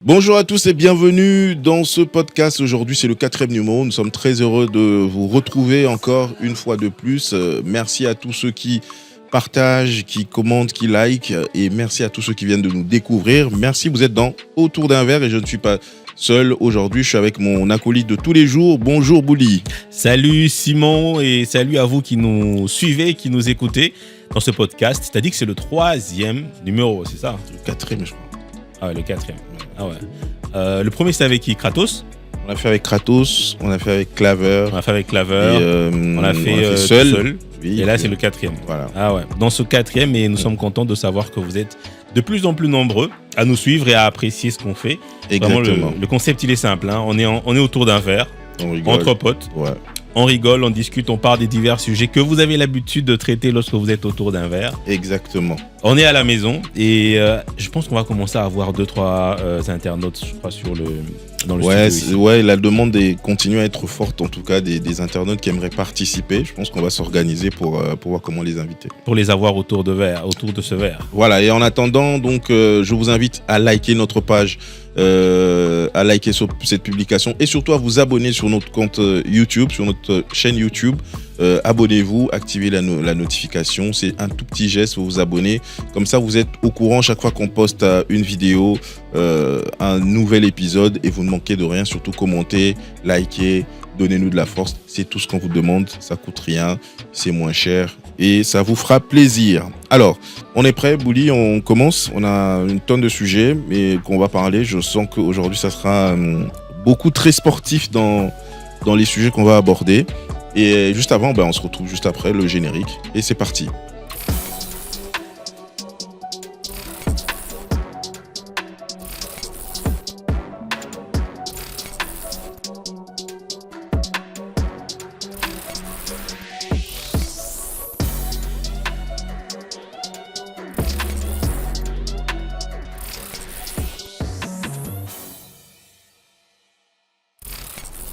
Bonjour à tous et bienvenue dans ce podcast. Aujourd'hui, c'est le 4e numéro. Nous sommes très heureux de vous retrouver encore une fois de plus. Merci à tous ceux qui partagent, qui commentent, qui likent et merci à tous ceux qui viennent de nous découvrir. Merci, vous êtes dans Autour d'un verre et je ne suis pas seul aujourd'hui. Je suis avec mon acolyte de tous les jours. Bonjour Bouli. Salut Simon et salut à vous qui nous suivez, qui nous écoutez dans ce podcast. Tu as dit que c'est le 3e numéro, c'est ça? Le 4e, je crois. Ah ouais, le 4e. Ah ouais. Le premier, c'était avec qui? Kratos? On a fait avec Kratos, on a fait avec Claver. On a fait avec Claver, on a fait seul. Oui, et là, c'est le 4e. Voilà. Ah ouais. Dans ce 4e, et nous sommes contents de savoir que vous êtes de plus en plus nombreux à nous suivre et à apprécier ce qu'on fait. Exactement. Vraiment, le concept, il est simple. Hein. On est autour d'un verre, entre potes. Ouais. On rigole, on discute, on parle des divers sujets que vous avez l'habitude de traiter lorsque vous êtes autour d'un verre. Exactement. On est à la maison et je pense qu'on va commencer à avoir 2-3 internautes, je crois, dans le studio. Ouais, la demande continue à être forte, en tout cas, des internautes qui aimeraient participer. Je pense qu'on va s'organiser pour voir comment les inviter. Pour les avoir autour de ce verre. Voilà, et en attendant, donc, je vous invite à liker notre page, à liker cette publication et surtout à vous abonner sur notre compte YouTube, sur notre chaîne YouTube. Abonnez-vous, activez la notification, c'est un tout petit geste, vous vous abonnez, comme ça vous êtes au courant chaque fois qu'on poste une vidéo, un nouvel épisode et vous ne manquez de rien, surtout commentez, likez, donnez-nous de la force, c'est tout ce qu'on vous demande, ça coûte rien, c'est moins cher et ça vous fera plaisir. Alors, on est prêt, Bouli, on commence, on a une tonne de sujets mais qu'on va parler, je sens qu'aujourd'hui ça sera beaucoup très sportif dans les sujets qu'on va aborder. Et juste avant, on se retrouve juste après le générique. Et c'est parti.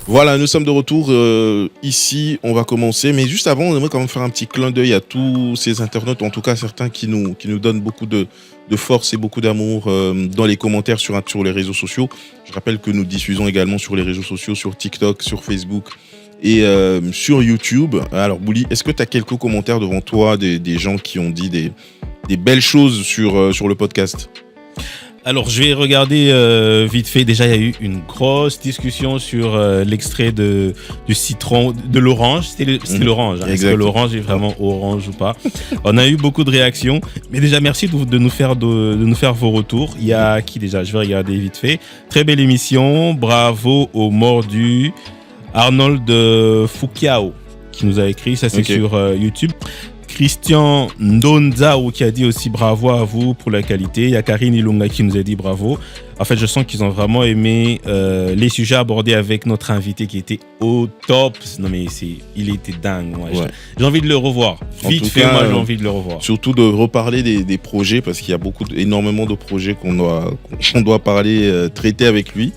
Voilà, nous sommes de retour ici, on va commencer, mais juste avant, on aimerait quand même faire un petit clin d'œil à tous ces internautes, en tout cas certains qui nous donnent beaucoup de force et beaucoup d'amour dans les commentaires sur les réseaux sociaux. Je rappelle que nous diffusons également sur les réseaux sociaux, sur TikTok, sur Facebook et sur YouTube. Alors Bouli, est-ce que tu as quelques commentaires devant toi, des gens qui ont dit des belles choses sur le podcast ? Alors, je vais regarder vite fait. Déjà, il y a eu une grosse discussion sur l'extrait du citron, de l'orange. C'était l'orange. Hein. Est-ce que l'orange est vraiment orange ou pas? On a eu beaucoup de réactions. Mais déjà, merci de nous faire vos retours. Il y a qui déjà? Je vais regarder vite fait. Très belle émission. Bravo au mordu. Arnold Foukiao qui nous a écrit. Ça, c'est sur YouTube. Christian Ndonzao qui a dit aussi bravo à vous pour la qualité. Il y a Karine Ilunga qui nous a dit bravo. En fait, je sens qu'ils ont vraiment aimé les sujets abordés avec notre invité qui était au top. Non mais il était dingue. Moi. Ouais. J'ai envie de le revoir. Vite fait, moi j'ai envie de le revoir. Surtout de reparler des projets parce qu'il y a énormément de projets qu'on doit parler, traiter avec lui.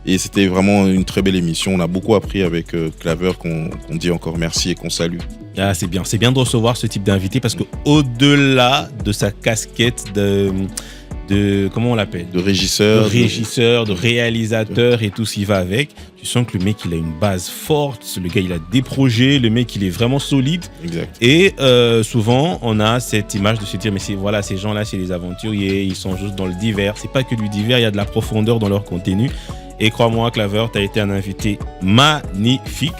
Et c'était vraiment une très belle émission. On a beaucoup appris avec Claver qu'on dit encore merci et qu'on salue. Ah, c'est bien de recevoir ce type d'invité parce qu'au-delà de sa casquette de comment on l'appelle? De régisseur, de réalisateur et tout ce qui va avec, tu sens que le mec il a une base forte, le gars il a des projets, le mec il est vraiment solide. Exact. Et souvent on a cette image de se dire mais ces gens-là c'est des aventuriers, ils sont juste dans le divers. C'est pas que du divers, il y a de la profondeur dans leur contenu. Et crois-moi, Claver, tu as été un invité magnifique.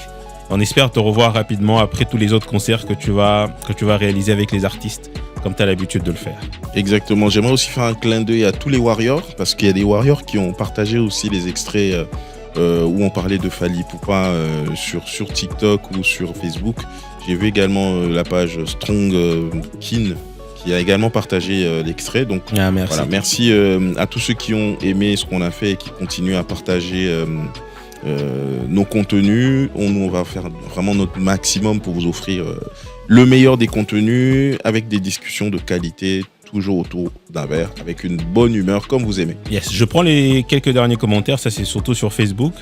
On espère te revoir rapidement après tous les autres concerts que tu vas réaliser avec les artistes, comme tu as l'habitude de le faire. Exactement. J'aimerais aussi faire un clin d'œil à tous les Warriors, parce qu'il y a des Warriors qui ont partagé aussi les extraits où on parlait de Fally Ipupa sur TikTok ou sur Facebook. J'ai vu également la page Strong Kin qui a également partagé l'extrait. Donc, merci. Voilà, merci à tous ceux qui ont aimé ce qu'on a fait et qui continuent à partager nos contenus. On va faire vraiment notre maximum pour vous offrir le meilleur des contenus avec des discussions de qualité toujours autour d'un verre, avec une bonne humeur, comme vous aimez. Yes, je prends les quelques derniers commentaires, ça c'est surtout sur Facebook.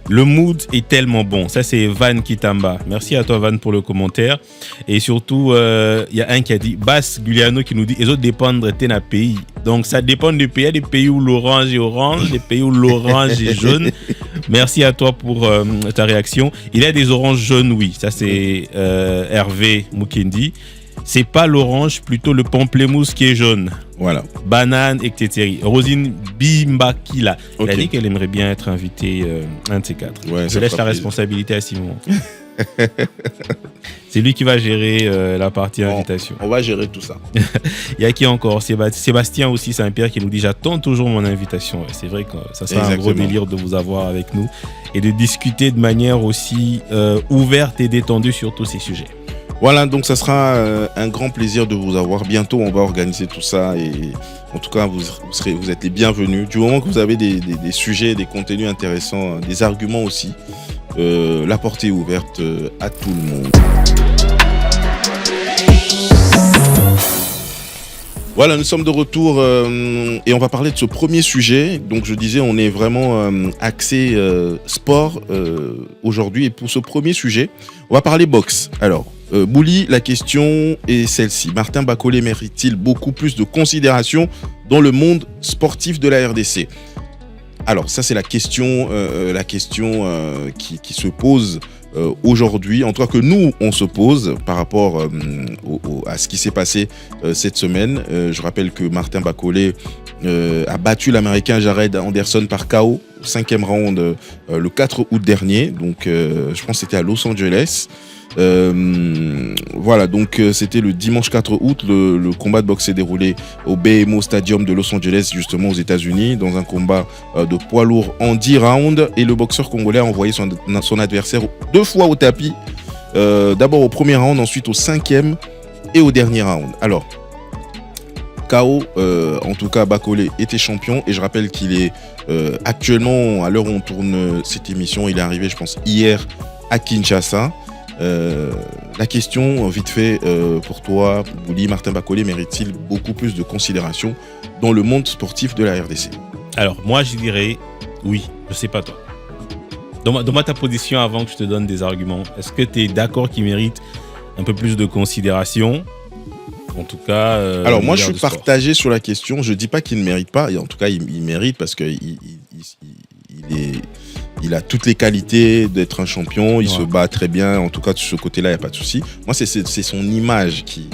Le mood est tellement bon. Ça c'est Van Kitamba. Merci à toi Van pour le commentaire. Et surtout, il y a un qui a dit, Bass Guliano qui nous dit, les autres dépendent de pays. Donc ça dépend du pays. Il y a des pays où l'orange est orange, des pays où l'orange est jaune. Merci à toi pour ta réaction. Il y a des oranges jaunes, oui. Ça c'est Hervé Mukendi. C'est pas l'orange, plutôt le pamplemousse qui est jaune. Voilà. Banane et tétéri. Rosine Bimbakila. Elle a dit qu'elle aimerait bien être invitée un de ces quatre. Ouais, je laisse la responsabilité à Simon. C'est lui qui va gérer la partie invitation. On va gérer tout ça. Il y a qui encore? Sébastien aussi Saint-Pierre qui nous dit j'attends toujours mon invitation. Ouais, c'est vrai que ça sera un gros délire de vous avoir avec nous et de discuter de manière aussi ouverte et détendue sur tous ces sujets. Voilà, donc ça sera un grand plaisir de vous avoir. Bientôt, on va organiser tout ça et en tout cas, vous êtes les bienvenus. Du moment que vous avez des sujets, des contenus intéressants, des arguments aussi, la porte est ouverte à tout le monde. Voilà, nous sommes de retour et on va parler de ce premier sujet. Donc je disais, on est vraiment axé sport aujourd'hui. Et pour ce premier sujet, on va parler boxe. Alors, Bouli, la question est celle-ci. Martin Bacolé mérite-t-il beaucoup plus de considération dans le monde sportif de la RDC? Alors ça c'est la question qui se pose aujourd'hui, en tout cas que nous on se pose par rapport à ce qui s'est passé cette semaine. Je rappelle que Martin Bacolé a battu l'Américain Jared Anderson par KO au 5e round le 4 août dernier, donc je pense que c'était à Los Angeles. Voilà, donc c'était le dimanche 4 août. Le combat de boxe s'est déroulé au BMO Stadium de Los Angeles, justement aux États-Unis, dans un combat de poids lourd en 10 rounds. Et le boxeur congolais a envoyé son adversaire 2 fois au tapis. D'abord au premier round, ensuite au 5e et au dernier round. Alors, KO, en tout cas, Bacolé était champion. Et je rappelle qu'il est actuellement, à l'heure où on tourne cette émission, il est arrivé, je pense, hier à Kinshasa. La question, vite fait, pour toi, Bouli, Martin Bacolé mérite-t-il beaucoup plus de considération dans le monde sportif de la RDC? Alors, moi, je dirais oui. Je sais pas toi. Donne-moi ta position avant que je te donne des arguments. Est-ce que tu es d'accord qu'il mérite un peu plus de considération? En tout cas... Alors, moi, je suis partagé sur la question. Je dis pas qu'il ne mérite pas. Et en tout cas, il mérite parce que il a toutes les qualités d'être un champion, il se bat très bien, en tout cas de ce côté-là, il n'y a pas de souci. Moi, c'est son image qui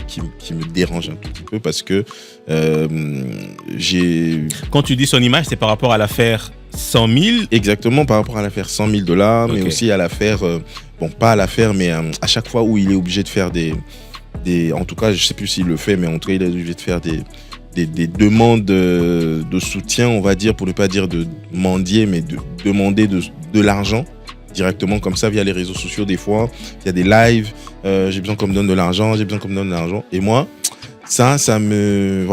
me dérange un tout petit peu parce que j'ai... Quand tu dis son image, c'est par rapport à l'affaire 100 000? Exactement, par rapport à l'affaire 100 000 $, mais aussi à l'affaire... bon, pas à l'affaire, mais à chaque fois où il est obligé de faire des... En tout cas, je ne sais plus s'il le fait, mais en tout cas, il est obligé de faire des demandes de soutien, on va dire, pour ne pas dire de mendier, mais de demander de l'argent directement comme ça via les réseaux sociaux. Des fois, il y a des lives, j'ai besoin qu'on me donne de l'argent, Et moi, ça me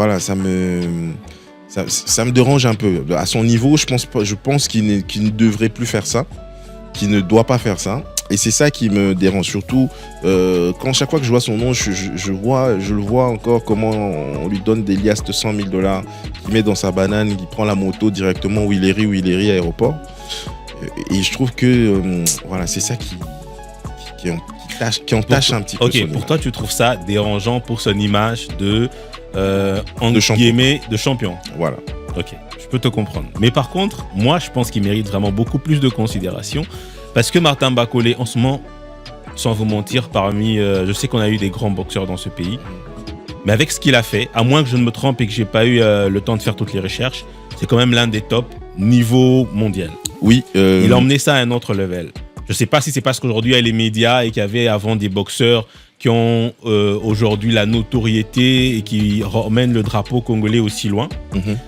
dérange un peu. À son niveau, je pense qu'il ne devrait plus faire ça, qu'il ne doit pas faire ça. Et c'est ça qui me dérange, surtout quand chaque fois que je vois son nom, je le vois encore comment on lui donne des liasses de 100 000 $, qu'il met dans sa banane, qu'il prend la moto directement où il est ri à l'aéroport. Et je trouve que voilà, c'est ça qui entache un petit peu son image. Pour toi, tu trouves ça dérangeant pour son image de champion. Voilà. Ok, je peux te comprendre. Mais par contre, moi, je pense qu'il mérite vraiment beaucoup plus de considération. Parce que Martin Bacolé, en ce moment, sans vous mentir, je sais qu'on a eu des grands boxeurs dans ce pays, mais avec ce qu'il a fait, à moins que je ne me trompe et que j'ai pas eu le temps de faire toutes les recherches, c'est quand même l'un des tops niveau mondial. Oui. Il a emmené ça à un autre level. Je sais pas si c'est parce qu'aujourd'hui il y a les médias et qu'il y avait avant des boxeurs qui ont aujourd'hui la notoriété et qui ramènent le drapeau congolais aussi loin.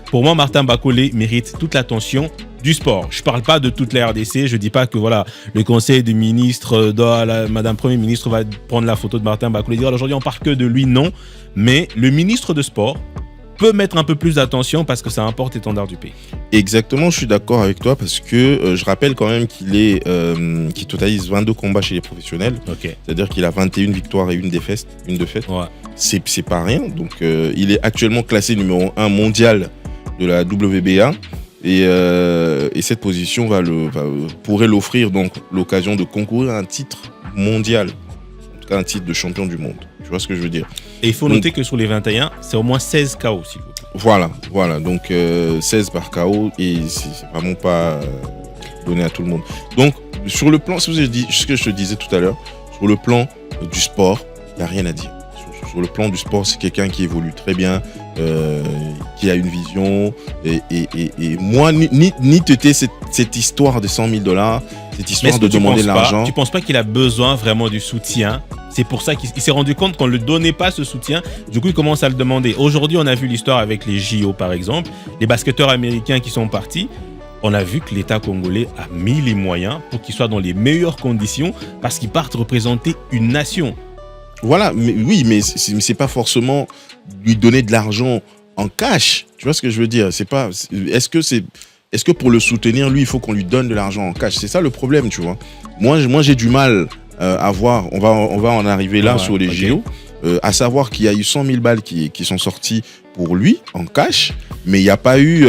Pour moi, Martin Bacolé mérite toute l'attention du sport. Je ne parle pas de toute la RDC. Je ne dis pas que voilà, le conseil des ministres, Madame Premier ministre va prendre la photo de Martin Bacolé et dire aujourd'hui on ne parle que de lui. Non. Mais le ministre de sport peut mettre un peu plus d'attention parce que ça importe l'étendard du pays. Exactement, je suis d'accord avec toi parce que je rappelle quand même qu'il totalise 22 combats chez les professionnels. Okay. C'est-à-dire qu'il a 21 victoires et une défaite. Ouais. C'est pas rien. Donc, il est actuellement classé numéro 1 mondial de la WBA. Et cette position pourrait l'offrir donc l'occasion de concourir à un titre mondial. En tout cas, un titre de champion du monde. Tu vois ce que je veux dire? Et il faut noter que sur les 21, c'est au moins 16 KO, s'il vous plaît. Voilà. Donc, 16 par KO et c'est vraiment pas donné à tout le monde. Donc, sur le plan, ce que je te disais tout à l'heure, sur le plan du sport, il n'y a rien à dire. Sur le plan du sport, c'est quelqu'un qui évolue très bien, qui a une vision. Et moi, ni têter cette histoire de 100 000 $, cette histoire de demander de l'argent. Tu ne penses pas qu'il a besoin vraiment du soutien? C'est pour ça qu'il s'est rendu compte qu'on ne lui donnait pas ce soutien. Du coup, il commence à le demander. Aujourd'hui, on a vu l'histoire avec les JO, par exemple. Les basketteurs américains qui sont partis. On a vu que l'État congolais a mis les moyens pour qu'ils soient dans les meilleures conditions parce qu'ils partent représenter une nation. Voilà, mais c'est pas forcément lui donner de l'argent en cash. Tu vois ce que je veux dire? Est-ce que pour le soutenir, lui, il faut qu'on lui donne de l'argent en cash? C'est ça le problème, tu vois. Moi, j'ai du mal à voir. On va en arriver là sur les JO. À savoir qu'il y a eu 100 000 balles qui sont sorties pour lui en cash, mais il n'y a pas eu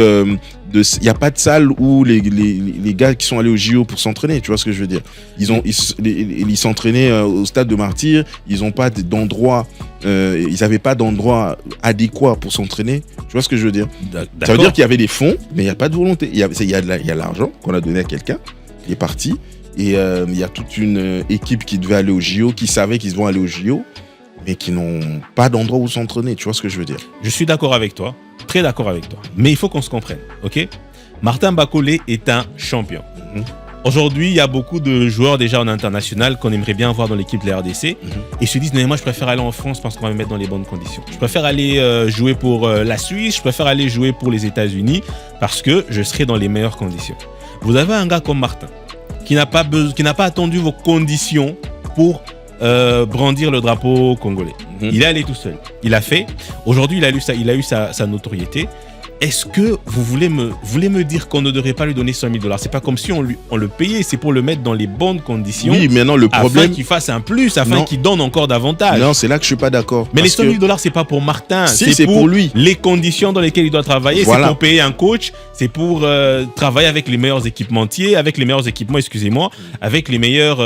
il y a pas de salle où les gars qui sont allés au JO pour s'entraîner, tu vois ce que je veux dire. Ils s'entraînaient au stade de Martyrs, ils n'ont pas d'endroit, ils n'avaient pas d'endroit adéquat pour s'entraîner, tu vois ce que je veux dire. Ça veut dire qu'il y avait des fonds, mais il n'y a pas de volonté. Il y a l'argent qu'on a donné à quelqu'un, qui est parti, et il y a toute une équipe qui devait aller au JO, qui savait qu'ils vont aller au JO, mais qui n'ont pas d'endroit où s'entraîner, tu vois ce que je veux dire. Je suis d'accord avec toi, très d'accord avec toi, mais il faut qu'on se comprenne, ok? Martin Bacolé est un champion. Aujourd'hui, il y a beaucoup de joueurs déjà en international qu'on aimerait bien voir dans l'équipe de la RDC et se disent, mais moi je préfère aller en France parce qu'on va me mettre dans les bonnes conditions. Je préfère aller jouer pour la Suisse, je préfère aller jouer pour les États-Unis parce que je serai dans les meilleures conditions. Vous avez un gars comme Martin qui n'a pas attendu vos conditions pour brandir le drapeau congolais. Il est allé tout seul. Il a fait. Aujourd'hui, il a eu sa notoriété. Est-ce que vous voulez me dire qu'on ne devrait pas lui donner 100 000 $? C'est pas comme si on le payait, c'est pour le mettre dans les bonnes conditions. Oui, mais non, le problème, afin qu'il fasse un plus, afin qu'il donne encore davantage. Non, c'est là que je suis pas d'accord. Mais les 100 000 $, c'est pas pour Martin. Si, c'est pour lui. Les conditions dans lesquelles il doit travailler, voilà. C'est pour payer un coach, c'est pour travailler avec les meilleurs équipementiers, avec les meilleurs équipements, excusez-moi, avec les meilleurs,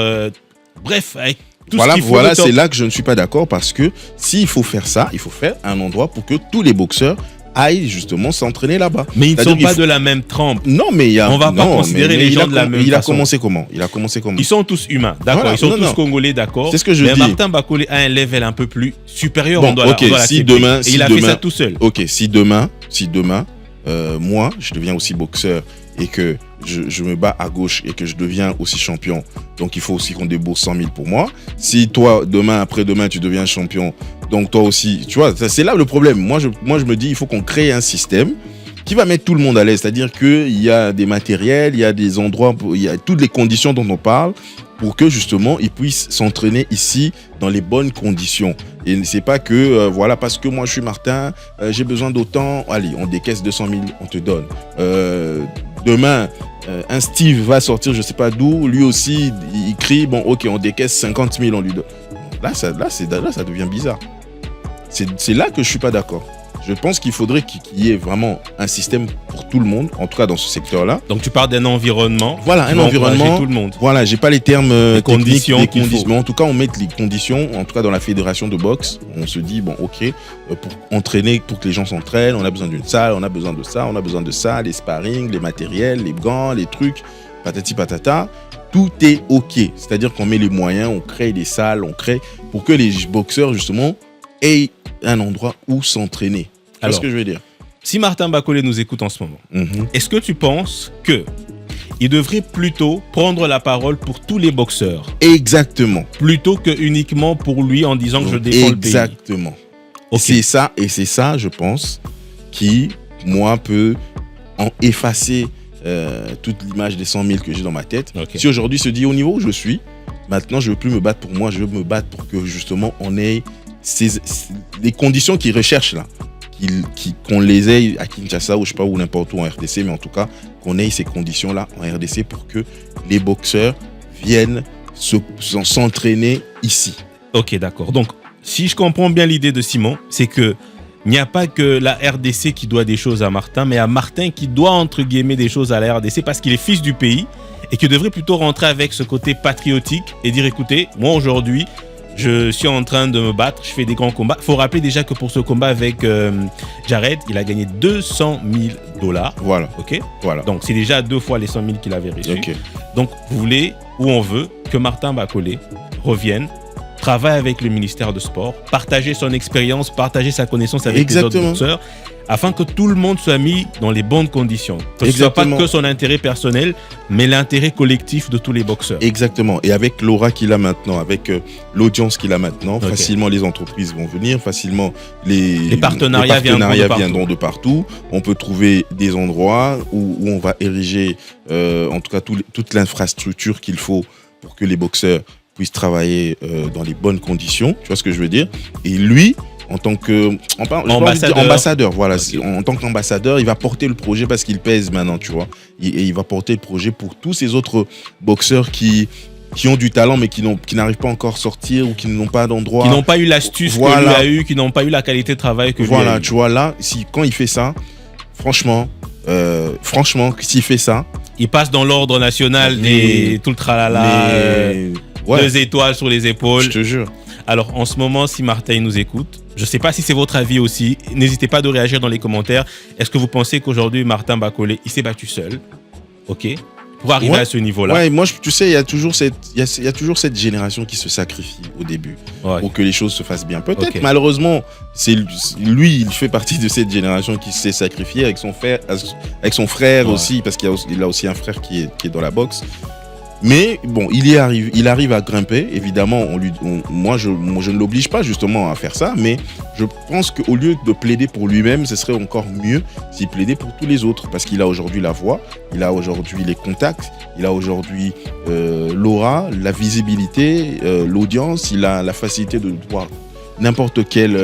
bref, avec tout ce qu'il faut. Voilà, c'est là que je ne suis pas d'accord parce que s'il faut faire ça, il faut faire un endroit pour que tous les boxeurs aillent justement s'entraîner là-bas. Mais ils ne sont pas de la même trempe. Non, mais on va pas considérer les gens de la même façon. Il a commencé comment? Ils sont tous humains, d'accord. Voilà, ils sont tous congolais, d'accord. C'est ce que je dis. Mais Martin Bacolé a un level un peu plus supérieur. Bon, si demain, il a fait ça tout seul. Ok, si demain, moi, je deviens aussi boxeur et que je me bats à gauche et que je deviens aussi champion, donc il faut aussi qu'on débourse 100 000 pour moi. Si toi, demain, après-demain, tu deviens champion, donc toi aussi, tu vois, c'est là le problème. Moi, je me dis, il faut qu'on crée un système qui va mettre tout le monde à l'aise. C'est-à-dire qu'il y a des matériels, il y a des endroits, il y a toutes les conditions dont on parle pour que justement, ils puissent s'entraîner ici dans les bonnes conditions. Et c'est pas que, voilà, parce que moi, je suis Martin, j'ai besoin d'autant, allez, on décaisse 200 000, on te donne. Demain, un Steve va sortir, je sais pas d'où, lui aussi, il crie, bon, ok, on décaisse 50 000, on lui donne. Là, ça devient bizarre. C'est là que je suis pas d'accord. Je pense qu'il faudrait qu'il y ait vraiment un système pour tout le monde, en tout cas dans ce secteur-là. Donc tu parles d'un environnement. Voilà, un environnement. Tout le monde. Voilà, j'ai pas les termes techniques, des conditions. Mais en tout cas, on met les conditions, en tout cas dans la fédération de boxe. On se dit, bon, ok, pour entraîner, pour que les gens s'entraînent, on a besoin d'une salle, on a besoin de ça, on a besoin de ça, les sparring, les matériels, les gants, les trucs, patati patata. Tout est ok. C'est-à-dire qu'on met les moyens, on crée des salles, on crée pour que les boxeurs, justement, aient un endroit où s'entraîner. Tu vois ce que je veux dire? Si Martin Bacolé nous écoute en ce moment, est-ce que tu penses qu'il devrait plutôt prendre la parole pour tous les boxeurs? Exactement. Plutôt que uniquement pour lui en disant que je défends le pays. Exactement. Okay. C'est ça, je pense, qui, moi, peut en effacer toute l'image des 100 000 que j'ai dans ma tête. Okay. Si aujourd'hui se dit au niveau où je suis, maintenant, je ne veux plus me battre pour moi, je veux me battre pour que justement on ait les conditions qu'ils recherchent là. qu'on les ait à Kinshasa ou je sais pas, ou n'importe où en RDC, mais en tout cas, qu'on ait ces conditions-là en RDC pour que les boxeurs viennent s'entraîner ici. Ok, d'accord. Donc, si je comprends bien l'idée de Simon, c'est que il n'y a pas que la RDC qui doit des choses à Martin, mais à Martin qui doit, entre guillemets, des choses à la RDC parce qu'il est fils du pays et qui devrait plutôt rentrer avec ce côté patriotique et dire, écoutez, moi aujourd'hui, je suis en train de me battre, je fais des grands combats. Il faut rappeler déjà que pour ce combat avec Jared, il a gagné $200,000. Voilà. Ok. Voilà. Donc, c'est déjà 2 fois les 100 000 qu'il avait reçus. Okay. Donc, vous voulez, ou on veut, que Martin Bacolé revienne, travaille avec le ministère de Sport, partager son expérience, partager sa connaissance avec les autres boxeurs, afin que tout le monde soit mis dans les bonnes conditions. Que ce ne soit pas que son intérêt personnel, mais l'intérêt collectif de tous les boxeurs. Exactement. Et avec l'aura qu'il a maintenant, avec l'audience qu'il a maintenant, facilement les entreprises vont venir, facilement les partenariats viendront de partout. On peut trouver des endroits où on va ériger, en tout cas, toute l'infrastructure qu'il faut pour que les boxeurs puissent travailler dans les bonnes conditions, tu vois ce que je veux dire. Et lui, en tant qu'ambassadeur, voilà, en tant qu'ambassadeur, il va porter le projet parce qu'il pèse maintenant, tu vois. Et il va porter le projet pour tous ces autres boxeurs qui ont du talent mais qui n'arrivent pas encore à sortir ou qui n'ont pas d'endroit. Qui n'ont pas eu l'astuce que lui a eu, qui n'ont pas eu la qualité de travail que lui a eu. Voilà, tu vois, là, quand il fait ça, franchement, s'il fait ça... Il passe dans l'ordre national tout le tralala... 2 étoiles sur les épaules. Je te jure. Alors, en ce moment, si Martin nous écoute, je ne sais pas si c'est votre avis aussi. N'hésitez pas de réagir dans les commentaires. Est-ce que vous pensez qu'aujourd'hui, Martin Bacolé, il s'est battu seul, ok, pour arriver à ce niveau-là? Ouais, moi, tu sais, il y a toujours cette génération qui se sacrifie au début pour que les choses se fassent bien. Peut-être, malheureusement, lui, il fait partie de cette génération qui s'est sacrifiée avec son frère aussi, parce qu'il a aussi un frère qui est dans la boxe. Mais bon, il arrive à grimper. Évidemment, moi, je ne l'oblige pas justement à faire ça, mais je pense qu'au lieu de plaider pour lui-même, ce serait encore mieux s'il plaidait pour tous les autres, parce qu'il a aujourd'hui la voix, il a aujourd'hui les contacts, il a aujourd'hui l'aura, la visibilité, l'audience, il a la facilité de voir n'importe quel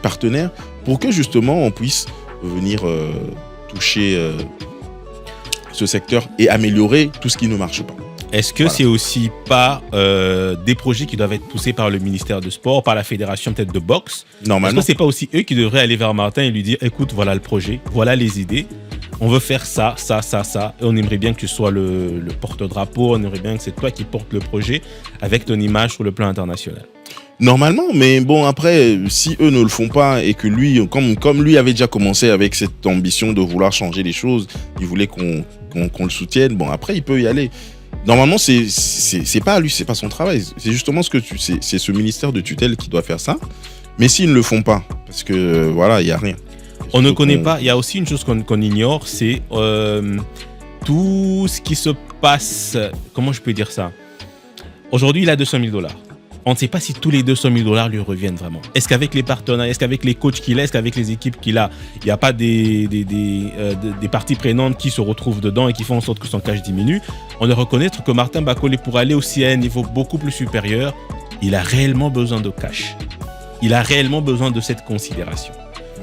partenaire pour que justement on puisse venir toucher ce secteur et améliorer tout ce qui ne marche pas. Est-ce que c'est aussi pas des projets qui doivent être poussés par le ministère de Sport, par la fédération peut-être de boxe? Normalement. Est-ce que c'est pas aussi eux qui devraient aller vers Martin et lui dire, écoute, voilà le projet, voilà les idées, on veut faire ça, et on aimerait bien que tu sois le porte-drapeau, on aimerait bien que c'est toi qui portes le projet avec ton image sur le plan international. Normalement, mais bon, après, si eux ne le font pas et que lui, comme lui avait déjà commencé avec cette ambition de vouloir changer les choses, il voulait qu'on le soutienne, bon, après, il peut y aller. Normalement, c'est pas à lui, c'est pas son travail. C'est justement c'est ce ministère de tutelle qui doit faire ça. Mais s'ils ne le font pas, parce que voilà, il y a rien. On ne connaît pas. Il y a aussi une chose qu'on ignore, c'est tout ce qui se passe. Comment je peux dire ça? Aujourd'hui, il a $200,000. On ne sait pas si tous les $200,000 lui reviennent vraiment. Est-ce qu'avec les partenaires, est-ce qu'avec les coachs qu'il a, est-ce qu'avec les équipes qu'il a, il n'y a pas des parties prenantes qui se retrouvent dedans et qui font en sorte que son cash diminue? On doit reconnaître que Martin Bacolé, pour aller aussi à un niveau beaucoup plus supérieur, il a réellement besoin de cash. Il a réellement besoin de cette considération.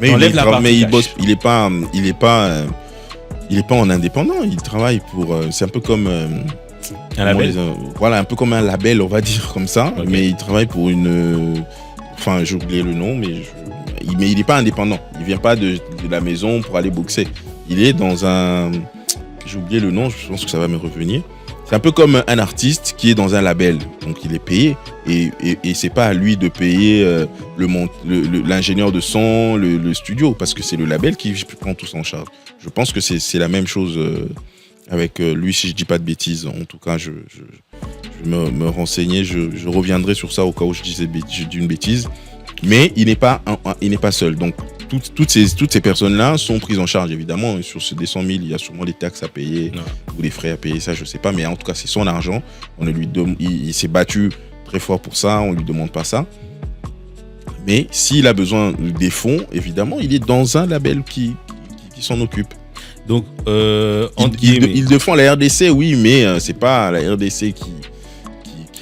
Mais il bosse, il est pas en indépendant. Il travaille pour. C'est un peu comme. Un label. Voilà, un peu comme un label, on va dire comme ça. Okay. Mais il travaille pour une. Enfin, j'ai oublié le nom, mais il n'est pas indépendant. Il vient pas de la maison pour aller boxer. Il est dans un. J'ai oublié le nom. Je pense que ça va me revenir. C'est un peu comme un artiste qui est dans un label. Donc, il est payé. Et c'est pas à lui de payer l'ingénieur de son, le studio, parce que c'est le label qui prend tout ça en charge. Je pense que c'est la même chose avec lui, si je dis pas de bêtises. En tout cas, je vais me renseigner. Je reviendrai sur ça au cas où je dis une bêtise. Mais il n'est pas seul. Donc, toutes ces personnes-là sont prises en charge, évidemment. Sur ces 100 000, il y a sûrement des taxes à payer ou des frais à payer, ça, je sais pas. Mais en tout cas, c'est son argent. Il s'est battu très fort pour ça, on lui demande pas ça. Mais s'il a besoin des fonds, évidemment, il est dans un label qui s'en occupe. Donc, il défend la RDC, oui, mais c'est pas la RDC qui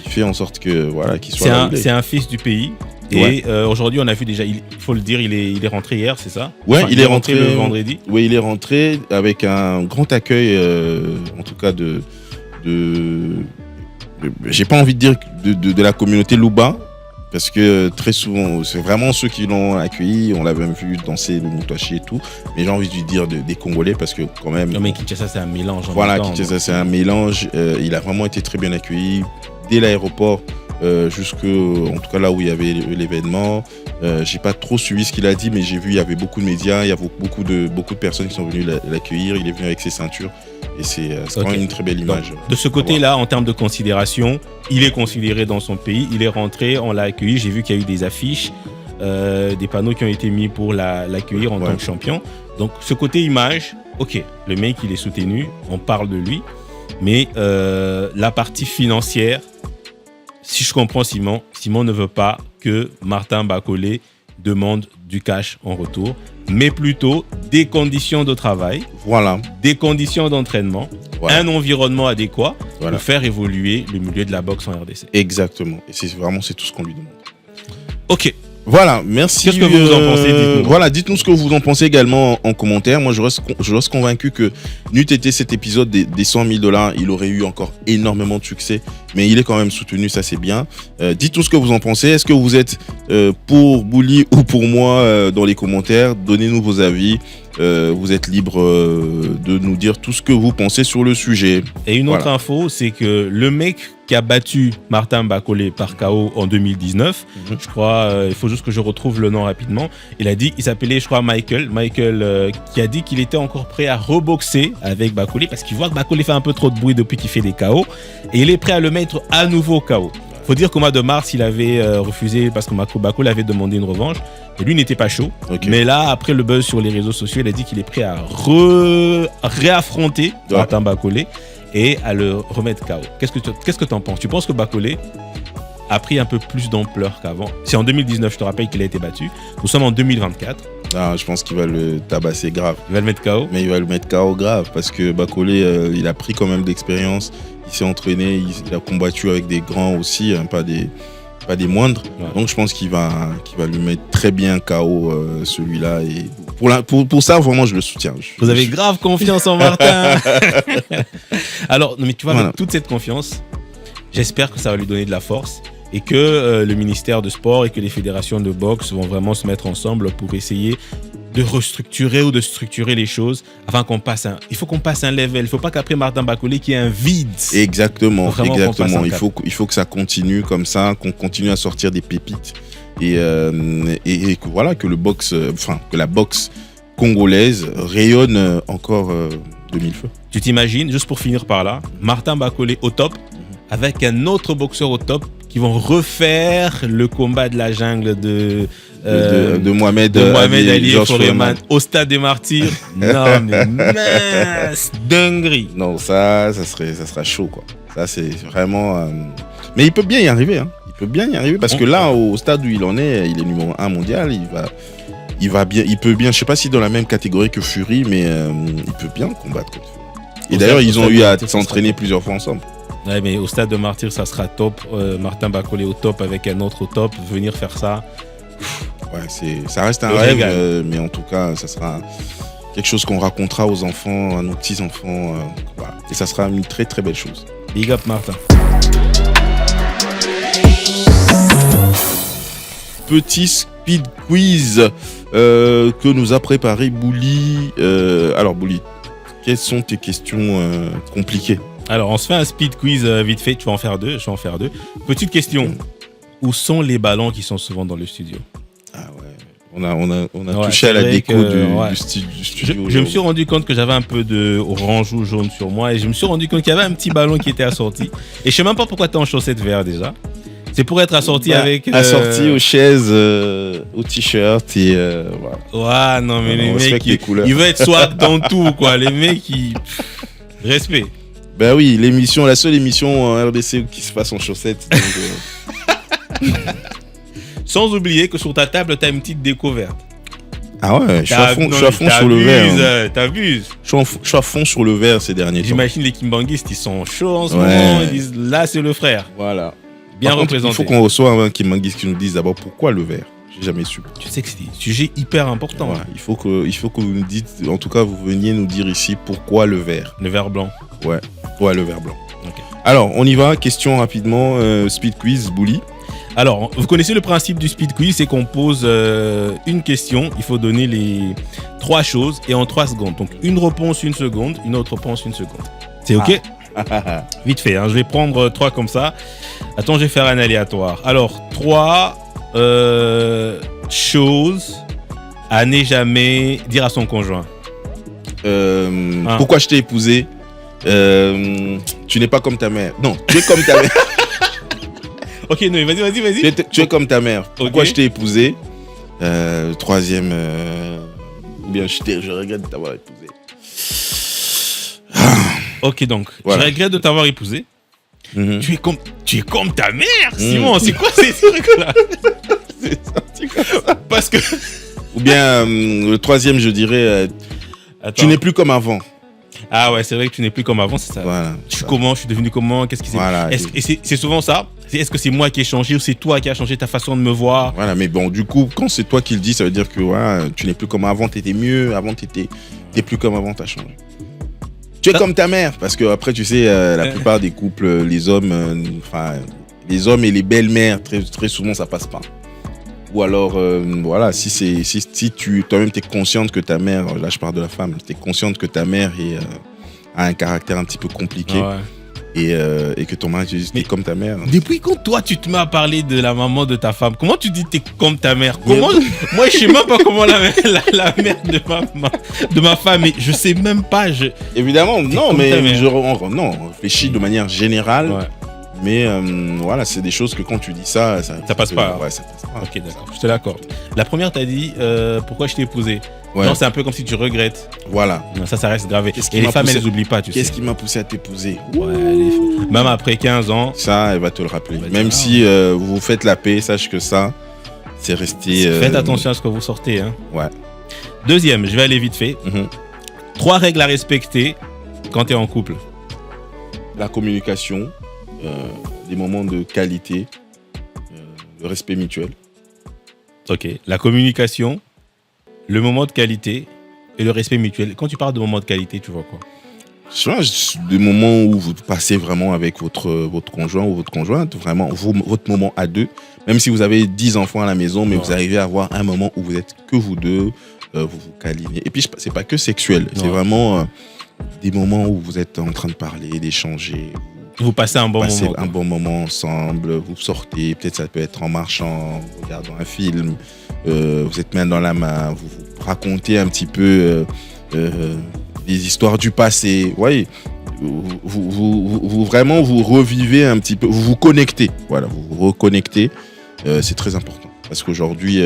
fait en sorte que voilà, qu'il soit. C'est un fils du pays. Et aujourd'hui, on a vu déjà, il faut le dire, il est rentré hier, c'est ça? Ouais, il est rentré le vendredi. Oui, il est rentré avec un grand accueil, en tout cas j'ai pas envie de dire de la communauté Luba, parce que très souvent, c'est vraiment ceux qui l'ont accueilli. On l'a même vu danser le Moutachi et tout. Mais j'ai envie de dire des Congolais, parce que quand même. Non, mais Kinshasa, c'est un mélange. Voilà, Kinshasa, c'est un mélange. Il a vraiment été très bien accueilli dès l'aéroport. En tout cas là où il y avait l'événement. J'ai pas trop suivi ce qu'il a dit, mais j'ai vu il y avait beaucoup de médias, il y a beaucoup de personnes qui sont venues l'accueillir. Il est venu avec ses ceintures et c'est quand même une très belle image. Donc, de ce côté-là, en termes de considération, il est considéré dans son pays, il est rentré, on l'a accueilli. J'ai vu qu'il y a eu des affiches, des panneaux qui ont été mis pour l'accueillir en tant que champion. Donc ce côté image, ok, le mec il est soutenu, on parle de lui, mais la partie financière, si je comprends Simon ne veut pas que Martin Bacolé demande du cash en retour, mais plutôt des conditions de travail, des conditions d'entraînement, un environnement adéquat pour faire évoluer le milieu de la boxe en RDC. Exactement. Et c'est tout ce qu'on lui demande. Ok. Voilà, merci. Qu'est-ce que vous en pensez? Dites-nous. Voilà, dites-nous ce que vous en pensez également en commentaire. Moi, je reste convaincu que n'eût été cet épisode des $100 000, il aurait eu encore énormément de succès. Mais il est quand même soutenu, ça c'est bien. Dites-nous ce que vous en pensez. Est-ce que vous êtes pour Bouli ou pour moi dans les commentaires? Donnez-nous vos avis. Vous êtes libre de nous dire tout ce que vous pensez sur le sujet. Et une autre info, c'est que le mec qui a battu Martin Bacolé par KO en 2019, je crois, il faut juste que je retrouve le nom rapidement, il s'appelait, je crois, Michael, qui a dit qu'il était encore prêt à reboxer avec Bacolé parce qu'il voit que Bacolé fait un peu trop de bruit depuis qu'il fait des KO et il est prêt à le mettre à nouveau KO. Faut dire qu'au mois de mars, il avait refusé parce que Bacolé avait demandé une revanche et lui n'était pas chaud. Okay. Mais là, après le buzz sur les réseaux sociaux, il a dit qu'il est prêt à réaffronter Martin Bacolé et à le remettre KO. Qu'est-ce que tu en penses? Tu penses que Bacolé a pris un peu plus d'ampleur qu'avant? C'est en 2019, je te rappelle qu'il a été battu. Nous sommes en 2024. Ah, je pense qu'il va le tabasser grave. Il va le mettre KO? Mais il va le mettre KO grave parce que Bacolé, il a pris quand même d'expérience. Il s'est entraîné, il a combattu avec des grands aussi, hein, pas des moindres. Ouais. Donc je pense qu'il va lui mettre très bien KO celui-là. Et pour ça, vraiment, je le soutiens. Vous avez grave confiance en Martin. Alors, mais tu vois, avec toute cette confiance, j'espère que ça va lui donner de la force et que le ministère de Sport et que les fédérations de boxe vont vraiment se mettre ensemble pour essayer de restructurer ou de structurer les choses afin qu'on passe il faut qu'on passe un level. Il ne faut pas qu'après Martin Bacolé qu'il y ait un vide. Exactement. Il faut que ça continue comme ça, qu'on continue à sortir des pépites et que voilà, que que la boxe congolaise rayonne encore de mille feux. Tu t'imagines, juste pour finir par là, Martin Bacolé au top avec un autre boxeur au top qui vont refaire le combat de la jungle de Mohamed Ali et Foreman au stade des Martyrs. Non mais mince, dinguerie. Non, ça sera chaud quoi. Ça c'est vraiment mais il peut bien y arriver hein. Il peut bien y arriver parce que là au stade où il en est, il est numéro 1 mondial, il peut bien, je sais pas si dans la même catégorie que Fury, mais il peut bien combattre comme Fury. Et d'ailleurs, ils ont eu à s'entraîner plusieurs fois ensemble. Ouais, mais au stade de Martyrs, ça sera top. Martin Bacolé au top avec un autre au top. Venir faire ça. Ouais, ça reste un rêve, mais en tout cas, ça sera quelque chose qu'on racontera aux enfants, à nos petits-enfants. Voilà. Et ça sera une très très belle chose. Big up Martin. Petit speed quiz que nous a préparé Bouli. Alors Bouli, quelles sont tes questions compliquées? Alors, on se fait un speed quiz vite fait. Tu vas en faire deux, je vais en faire deux. Petite question. Où sont les ballons qui sont souvent dans le studio? Ah ouais. On a touché à la déco du studio. Je me suis rendu compte que j'avais un peu de orange ou jaune sur moi et je me suis rendu compte qu'il y avait un petit ballon qui était assorti. Et je sais même pas pourquoi tu es en chaussettes vertes déjà. C'est pour être assorti avec... Assorti aux chaises, au t-shirt et voilà. Ouais, non mais les mecs, ils veulent être swag dans tout quoi. Les mecs, respect. Ben oui, la seule émission en RDC qui se passe en chaussettes. Donc, Sans oublier que sur ta table, t'as une petite déco verte. Ah ouais, je suis à fond sur le vert. T'abuses. Je suis à fond sur le vert ces derniers temps. J'imagine les Kimbanguistes, ils sont chauds en ce moment. Ils disent, là, c'est le frère. Voilà. bien Par contre, représenté. il faut qu'on reçoive qui nous dise d'abord pourquoi le vert. J'ai jamais su. Tu sais que c'est un sujet hyper important. Ouais, il faut que vous nous dites, en tout cas, vous veniez nous dire ici pourquoi le vert. Le vert blanc. Ouais, le vert blanc. Okay. Alors, on y va. Question rapidement. Speed quiz, Bouli. Alors, vous connaissez le principe du speed quiz, c'est qu'on pose une question, il faut donner les 3 choses et en 3 secondes. Donc, une réponse, 1 seconde, une autre réponse, 1 seconde. C'est OK? Vite fait, hein, je vais prendre 3 comme ça. Attends, je vais faire un aléatoire. Alors, 3 choses à ne jamais dire à son conjoint. Pourquoi je t'ai épousé? Tu n'es pas comme ta mère. Non, tu es comme ta mère. Ok, non, vas-y. Tu es comme ta mère. Pourquoi je t'ai épousé? Troisième, bien, je regrette de t'avoir épousé. Ok, donc, voilà. Je regrette de t'avoir épousé. Mm-hmm. Tu es comme ta mère, Simon. C'est quoi ces trucs-là? C'est sorti comme ça. Parce que... Ou bien, le troisième, je dirais, tu n'es plus comme avant. Ah ouais, c'est vrai que tu n'es plus comme avant, c'est ça. Voilà. Je suis devenu comment? Qu'est-ce qui s'est voilà. Et c'est souvent ça? Est-ce que c'est moi qui ai changé ou c'est toi qui as changé ta façon de me voir? Voilà, mais bon, du coup, quand c'est toi qui le dis, ça veut dire que voilà, tu n'es plus comme avant, t'étais mieux, avant t'étais plus comme avant, t'as changé. Tu es comme ta mère, parce que après, tu sais, la plupart des couples, les hommes et les belles-mères, très, très souvent, ça passe pas. Ou alors, voilà, si toi-même t'es consciente que ta mère, là je parle de la femme, t'es consciente que ta mère a un caractère un petit peu compliqué. Ouais. Et que ton mari te dise t'es comme ta mère. Depuis quand toi tu te mets à parler de la maman de ta femme, comment tu dis t'es comme ta mère? Moi je sais même pas comment la mère de ma femme, et je sais même pas. Évidemment, non, mais on réfléchit de manière générale. Ouais. Mais voilà, c'est des choses que quand tu dis ça passe pas. Ouais, ça passe pas. Ok, d'accord, je te l'accorde. La première, t'as dit pourquoi je t'ai épousé. Ouais. Genre, c'est un peu comme si tu regrettes. Voilà. Non, ça reste gravé. Et les femmes, elles n'oublient pas, tu sais. Qu'est-ce qui m'a poussé à t'épouser? Ouais, même après 15 ans. Ça, elle va te le rappeler. Même si vous faites la paix, sache que ça, c'est resté. Faites attention à ce que vous sortez. Hein. Ouais. Deuxième, je vais aller vite fait. 3 règles à respecter quand tu es en couple. La communication, des moments de qualité, le respect mutuel. Ok. La communication, le moment de qualité et le respect mutuel. Quand tu parles de moment de qualité, tu vois quoi? Des moments où vous passez vraiment avec votre conjoint ou votre conjointe, vraiment votre moment à deux. Même si vous avez 10 enfants à la maison, mais vous arrivez à avoir un moment où vous êtes que vous deux, vous vous câlinez. Et puis, c'est pas que sexuel, c'est vraiment des moments où vous êtes en train de parler, d'échanger. Vous passez un bon moment. Un bon moment ensemble, vous sortez, peut-être ça peut être en marchant, en regardant un film, vous êtes main dans la main, vous racontez un petit peu des histoires du passé. Vous voyez, vous vraiment vous revivez un petit peu, vous vous connectez. Voilà, vous vous reconnectez. C'est très important parce qu'aujourd'hui,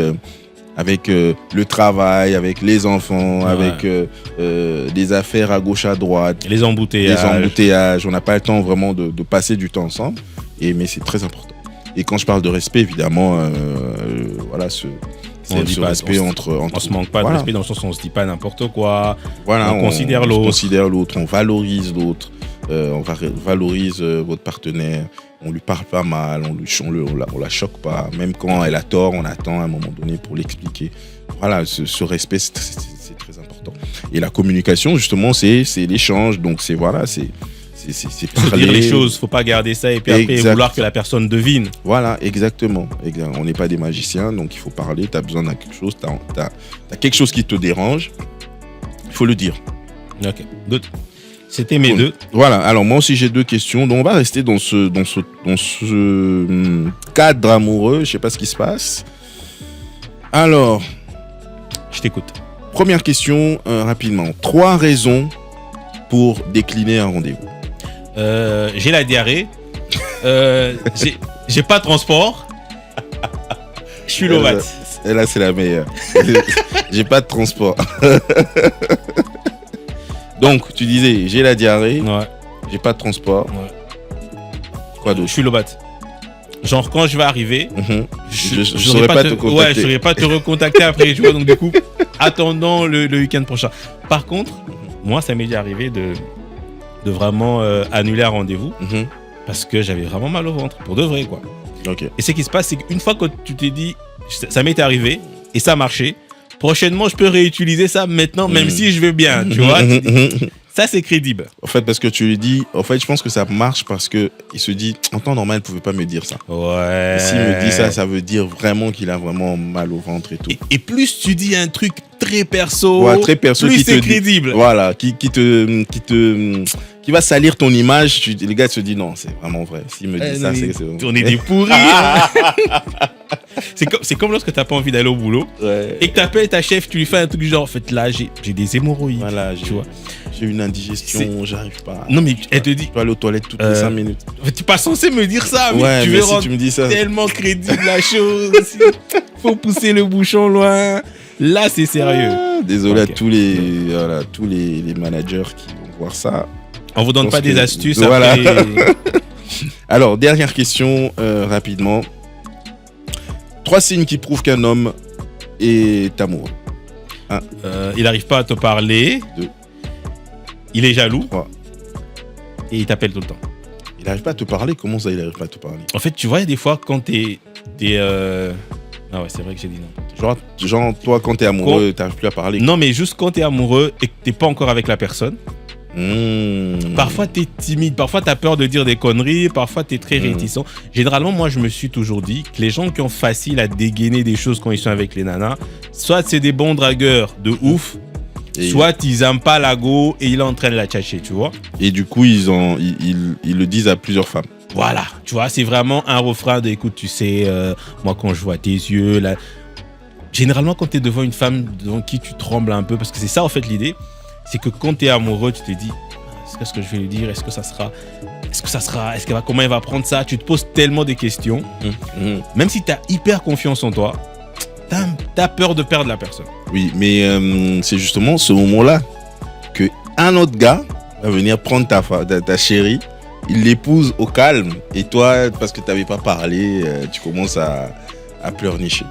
avec le travail, avec les enfants, avec des affaires à gauche à droite, les embouteillages, on n'a pas le temps vraiment de passer du temps ensemble. Mais c'est très important. Et quand je parle de respect, évidemment, voilà, ce respect on se manque pas de respect dans le sens où on se dit pas n'importe quoi. Voilà, on considère l'autre, on valorise l'autre, on valorise votre partenaire. On lui parle pas mal, on la choque pas. Même quand elle a tort, on attend à un moment donné pour l'expliquer. Voilà, ce respect, c'est très important. Et la communication, justement, c'est l'échange. Donc c'est parler. Dire les choses, faut pas garder ça et puis après vouloir que la personne devine. Voilà, exactement. On n'est pas des magiciens, donc il faut parler. Tu as besoin de quelque chose, t'as quelque chose qui te dérange, il faut le dire. Ok. C'était mes deux. Voilà, alors moi aussi j'ai 2 questions. Donc on va rester dans ce cadre amoureux. Je sais pas ce qui se passe. Alors, je t'écoute. Première question, rapidement. 3 raisons pour décliner un rendez-vous. J'ai la diarrhée. J'ai pas de transport. Je suis lomate. Et là c'est la meilleure. J'ai pas de transport. Donc, tu disais, j'ai la diarrhée, j'ai pas de transport. Ouais. Quoi d'autre? Je suis lomate. Genre, quand je vais arriver, je saurais pas te contacter. Ouais, je saurais pas te recontacter après, tu vois. Donc, du coup, attendons le week-end prochain. Par contre, moi, ça m'est déjà arrivé de vraiment annuler un rendez-vous parce que j'avais vraiment mal au ventre, pour de vrai, quoi. Ok. Et ce qui se passe, c'est qu'une fois que tu t'es dit, ça m'est arrivé et ça a marché, prochainement, je peux réutiliser ça maintenant, même si je veux bien, tu vois. Ça, c'est crédible. En fait, parce que tu lui dis, en fait, je pense que ça marche parce que il se dit, en temps normal, il ne pouvait pas me dire ça. Ouais. Et s'il me dit ça, ça veut dire vraiment qu'il a vraiment mal au ventre et tout. Et plus tu dis un truc très perso, ouais, très perso plus qui c'est te crédible. Voilà, qui va salir ton image. Les gars se disent, non, c'est vraiment vrai. S'il me dit ça, c'est vrai. On est des pourris. C'est comme lorsque tu n'as pas envie d'aller au boulot et que tu appelles ta chef, tu lui fais un truc du genre, en fait, là, j'ai des hémorroïdes. Voilà, tu vois. J'ai une indigestion, j'arrive pas. Non, mais elle te dit. Tu vas aller aux toilettes toutes les 5 minutes. Tu n'es pas censé me dire ça, mais ouais, tu mais veux si rendre tu me dis ça, tellement crédible la chose. Faut pousser le bouchon loin. Là, c'est sérieux. Désolé à tous les managers qui vont voir ça. On vous donne pas des astuces. Voilà. Après... Alors, dernière question, rapidement. 3 signes qui prouvent qu'un homme est amoureux. Il n'arrive pas à te parler. 2. Il est jaloux. 3. Et il t'appelle tout le temps. Il n'arrive pas à te parler? Comment ça, il n'arrive pas à te parler? En fait, tu vois, il y a des fois quand t'es ah ouais, c'est vrai que j'ai dit non. Genre toi, quand t'es amoureux, t'arrives plus à parler. Non, mais juste quand t'es amoureux et que t'es pas encore avec la personne. Parfois t'es timide, parfois t'as peur de dire des conneries, parfois t'es très réticent. Généralement, moi je me suis toujours dit que les gens qui ont facile à dégainer des choses quand ils sont avec les nanas, soit c'est des bons dragueurs de ouf, soit ils aiment pas la go et il est en train de la tchatcher, tu vois. Et du coup, ils le disent à plusieurs femmes. Voilà, tu vois, c'est vraiment un refrain de écoute, tu sais, moi quand je vois tes yeux, là. Généralement, quand tu es devant une femme devant qui tu trembles un peu, parce que c'est ça en fait l'idée, c'est que quand tu es amoureux, tu te dis, est-ce que je vais lui dire, comment elle va prendre ça? Tu te poses tellement des questions, même si tu as hyper confiance en toi, t'as peur de perdre la personne. Oui, mais c'est justement ce moment-là que un autre gars va venir prendre ta chérie, il l'épouse au calme, et toi, parce que tu n'avais pas parlé, tu commences à pleurnicher.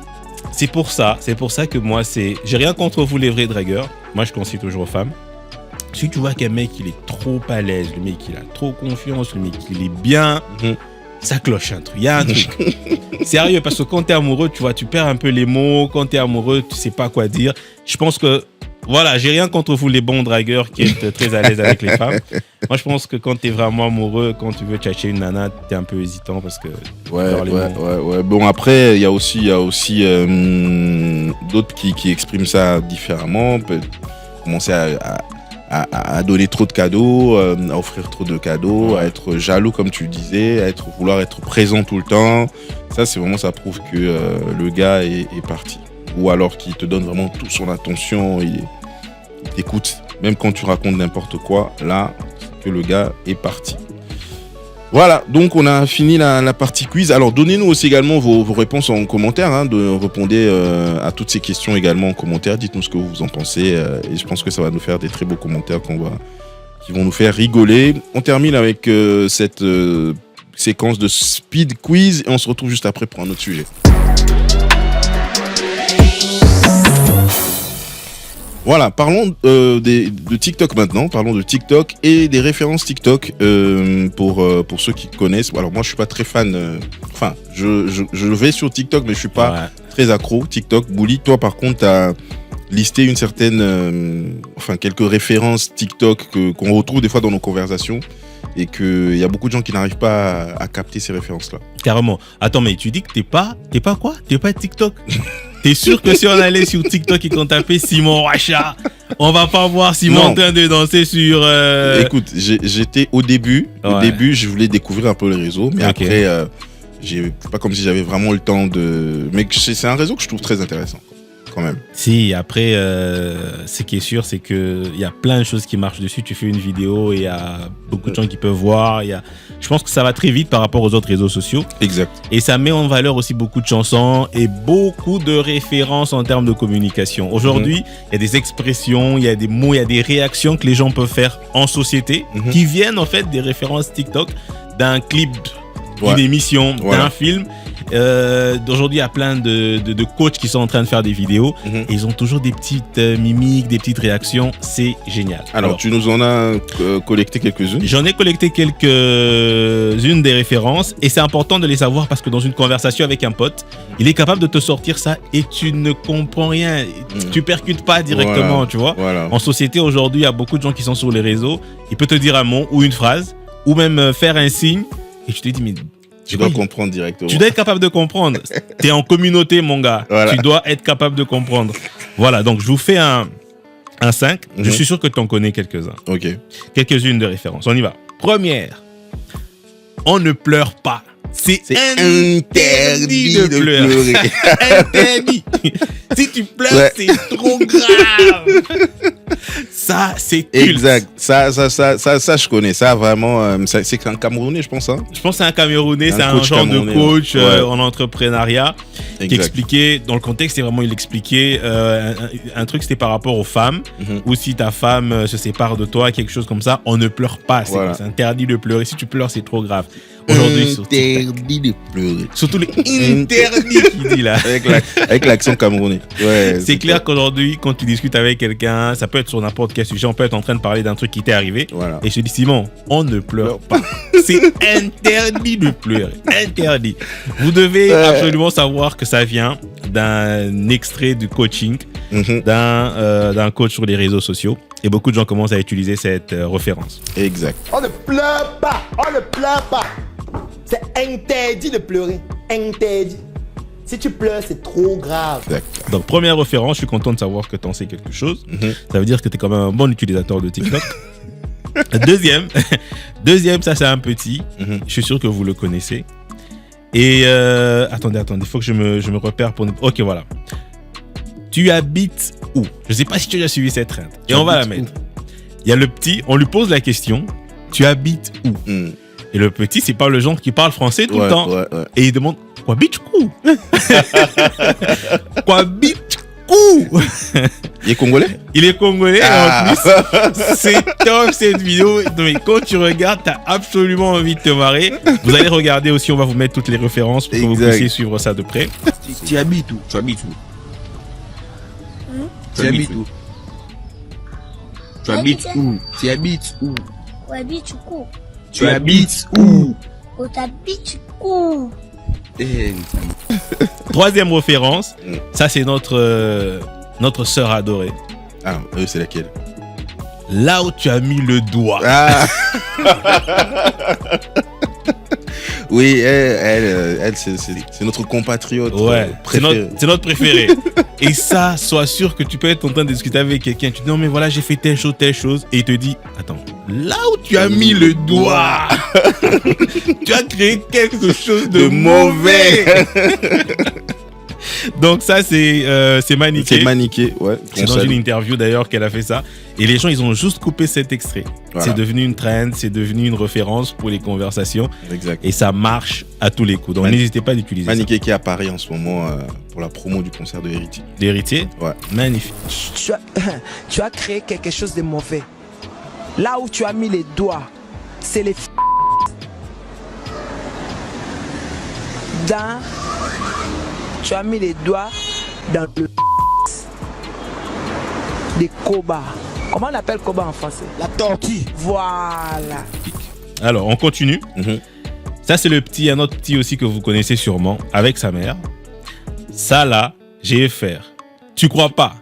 C'est pour ça que moi, j'ai rien contre vous les vrais dragueurs. Moi, je conseille toujours aux femmes. Si tu vois qu'un mec, il est trop à l'aise, le mec, il a trop confiance, le mec, il est bien, ça cloche un truc. Il y a un truc. Sérieux, parce que quand t'es amoureux, tu vois, tu perds un peu les mots. Quand t'es amoureux, tu sais pas quoi dire. Je pense que, voilà, j'ai rien contre vous les bons dragueurs qui êtes très à l'aise avec les femmes. Moi, je pense que quand t'es vraiment amoureux, quand tu veux tchatcher une nana, t'es un peu hésitant parce que... Ouais. Bon, après, il y a aussi d'autres qui expriment ça différemment. Peut commencer à donner trop de cadeaux, à offrir trop de cadeaux, à être jaloux, comme tu disais, vouloir être présent tout le temps. Ça, ça prouve que le gars est parti. Ou alors qu'il te donne vraiment toute son attention, il t'écoute. Même quand tu racontes n'importe quoi, là, c'est que le gars est parti. Voilà, donc on a fini la partie quiz. Alors donnez-nous aussi également vos réponses en commentaire, répondez à toutes ces questions également en commentaire. Dites-nous ce que vous en pensez et je pense que ça va nous faire des très beaux commentaires qui vont nous faire rigoler. On termine avec cette séquence de speed quiz et on se retrouve juste après pour un autre sujet. Voilà, parlons de TikTok maintenant. Parlons de TikTok et des références TikTok pour ceux qui connaissent. Alors moi, je suis pas très fan. Je vais sur TikTok, mais je suis pas très accro. TikTok, Bouli, toi par contre, t'as listé une certaine, quelques références TikTok qu'on retrouve des fois dans nos conversations et qu'il y a beaucoup de gens qui n'arrivent pas à capter ces références-là. Carrément. Attends, mais tu dis que t'es pas quoi? T'es pas TikTok? T'es sûr que si on allait sur TikTok et qu'on tapait Simon Racha, on va pas voir Simon en train de danser sur... Écoute, j'étais au début, je voulais découvrir un peu le réseau, mais après, pas comme si j'avais vraiment le temps de... Mais c'est un réseau que je trouve très intéressant, quand même. Si, après, ce qui est sûr, c'est qu'il y a plein de choses qui marchent dessus. Tu fais une vidéo et il y a beaucoup de gens qui peuvent voir. Je pense que ça va très vite par rapport aux autres réseaux sociaux. Exact. Et ça met en valeur aussi beaucoup de chansons et beaucoup de références en termes de communication. Aujourd'hui, il y a des expressions, il y a des mots, il y a des réactions que les gens peuvent faire en société qui viennent en fait des références TikTok d'un clip, d'une émission, d'un film. D'aujourd'hui, il y a plein de coachs qui sont en train de faire des vidéos et ils ont toujours des petites mimiques, des petites réactions. C'est génial. Alors, tu nous en as collecté quelques-unes? J'en ai collecté quelques-unes des références et c'est important de les savoir parce que dans une conversation avec un pote, il est capable de te sortir ça et tu ne comprends rien. Tu percutes pas directement, tu vois. En société, aujourd'hui, il y a beaucoup de gens qui sont sur les réseaux. Il peut te dire un mot ou une phrase ou même faire un signe et tu te dis, mais tu dois comprendre directement. Tu dois être capable de comprendre. Tu es en communauté, mon gars. Tu dois être capable de comprendre. Voilà, donc je vous fais un 5. Je suis sûr que tu en connais quelques-uns. Ok. Quelques-unes de références. On y va. Première. On ne pleure pas. C'est interdit de pleurer. Interdit. Si tu pleures, c'est trop grave. Ça, c'est culte. Exact. Ça, je connais. Ça, vraiment, c'est un Camerounais, je pense. Hein. Je pense que c'est un Camerounais. C'est un genre de coach en entrepreneuriat qui expliquait, dans le contexte, c'est vraiment, il expliquait un truc, c'était par rapport aux femmes, ou si ta femme se sépare de toi, quelque chose comme ça, on ne pleure pas. C'est interdit de pleurer. Si tu pleures, c'est trop grave. Aujourd'hui, interdit de pleurer. Surtout les interdits qu'il dit là. Avec l'accent camerounais. Ouais, c'est clair qu'aujourd'hui, quand tu discutes avec quelqu'un, ça peut être sur n'importe quel sujet, on peut être en train de parler d'un truc qui t'est arrivé. Et je te dis, Simon, on ne pleure pas. C'est interdit de pleurer. Interdit. Vous devez absolument savoir que ça vient d'un extrait du coaching d'un coach sur les réseaux sociaux. Et beaucoup de gens commencent à utiliser cette référence. Exact. On ne pleure pas. On ne pleure pas. C'est interdit de pleurer. Interdit. Si tu pleures, c'est trop grave. Exact. Donc, première référence, je suis content de savoir que tu en sais quelque chose. Ça veut dire que tu es quand même un bon utilisateur de TikTok. Deuxième, ça c'est un petit. Je suis sûr que vous le connaissez. Et attendez, il faut que je me repère pour... Ok, voilà. Tu habites où? Je ne sais pas si tu as déjà suivi cette trend. Et on va la mettre. Il y a le petit, on lui pose la question. Tu habites où? Et le petit, c'est pas le genre qui parle français tout le temps. Et il demande, quoi habites où? Quoi habites où? Il est congolais? Il est congolais. En plus, c'est top cette vidéo. Mais quand tu regardes, tu as absolument envie de te marrer. Vous allez regarder aussi, on va vous mettre toutes les références pour que vous puissiez suivre ça de près. Tu habites où? Tu habites où? Tu habites où? Tu habites où? Tu habites où? Tu habites où? Troisième référence, ça c'est notre sœur adorée. Ah, eux c'est laquelle? Là où tu as mis le doigt. Ah. Oui, elle c'est notre compatriote préféré. C'est notre préféré. Et ça, sois sûr que tu peux être en train de discuter avec quelqu'un. Tu dis non mais voilà, j'ai fait telle chose. Et il te dit, attends, là où tu as mis le doigt, tu as créé quelque chose de mauvais. Donc ça, c'est maniqué. C'est maniqué, ouais. C'est dans une interview d'ailleurs qu'elle a fait ça. Et les gens, ils ont juste coupé cet extrait. Voilà. C'est devenu une trend, c'est devenu une référence pour les conversations. Exact. Et ça marche à tous les coups. Donc n'hésitez pas à l'utiliser. Maniqué qui est à Paris en ce moment pour la promo du concert de Héritier. L'Héritier? Ouais. Magnifique. Tu as créé quelque chose de mauvais. Là où tu as mis les doigts, c'est les tu as mis les doigts dans le des cobas. Comment on appelle coba en français? La tortue. Voilà. Alors, on continue. Ça, c'est un autre petit aussi que vous connaissez sûrement, avec sa mère. Ça, là, j'ai faire. Tu crois pas?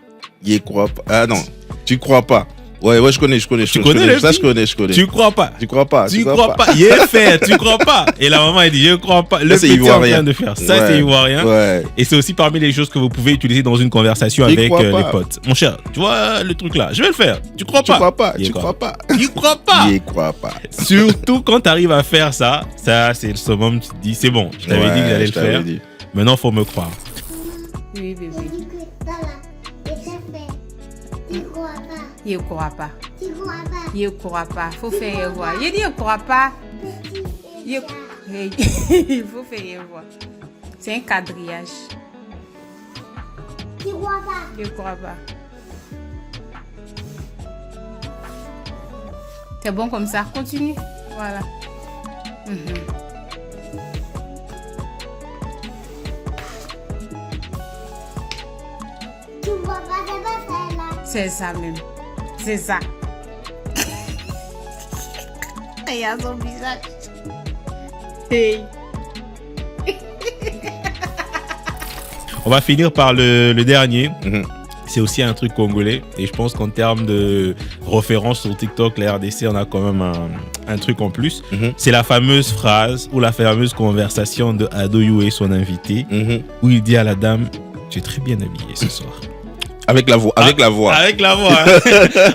Il croit pas. Ah non, tu crois pas. Ouais, je connais. Tu connais ça, je connais. Tu crois pas. Tu crois pas. Il est fait, tu crois pas. Et la maman, elle dit, je crois pas. Le petit est en train de faire. Ça, c'est ivoirien. Ouais. Et c'est aussi parmi les choses que vous pouvez utiliser dans une conversation avec les potes. Mon cher, tu vois le truc là, je vais le faire. Tu crois pas. Tu crois pas. Il croit pas. Surtout quand tu arrives à faire ça, c'est le summum, tu te dis, c'est bon, je t'avais dit que j'allais le faire. Maintenant, faut me croire. Oui, bébé. Il ne croit pas. Il ne croit pas. Il faut faire voir. Il dit il ne croit pas. Il faut faire voir. C'est un quadrillage. Il ne croit pas. C'est bon comme ça. Continue. Voilà. C'est ça même. C'est ça. Il y a son visage. Hey. On va finir par le dernier. C'est aussi un truc congolais. Et je pense qu'en termes de référence sur TikTok, la RDC, on a quand même un truc en plus. C'est la fameuse phrase ou la fameuse conversation de Adoyou et son invité, où il dit à la dame, tu es très bien habillée ce soir. Avec la voix. Avec la voix. Hein.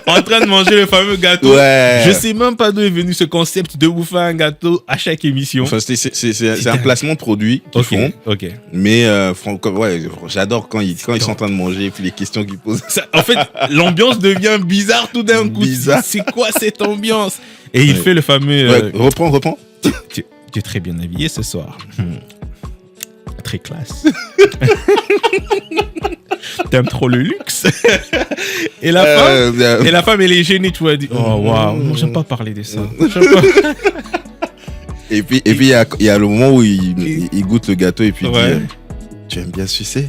En train de manger le fameux gâteau. Ouais. Je sais même pas d'où est venu ce concept de bouffer un gâteau à chaque émission. Enfin, c'est un placement de produit qu'ils font. Ok. Mais ouais, j'adore quand ils sont en train de manger et puis les questions qu'ils posent. En fait, l'ambiance devient bizarre tout d'un coup. C'est quoi cette ambiance? Et il fait le fameux. Reprends. Tu es très bien habillé ce soir. Très classe. T'aimes trop le luxe. Et la femme, elle est gênée, tu vois, elle dit, oh waouh, non, j'aime pas parler de ça. Et puis il y a le moment où il goûte le gâteau et puis il dit, tu aimes bien sucer?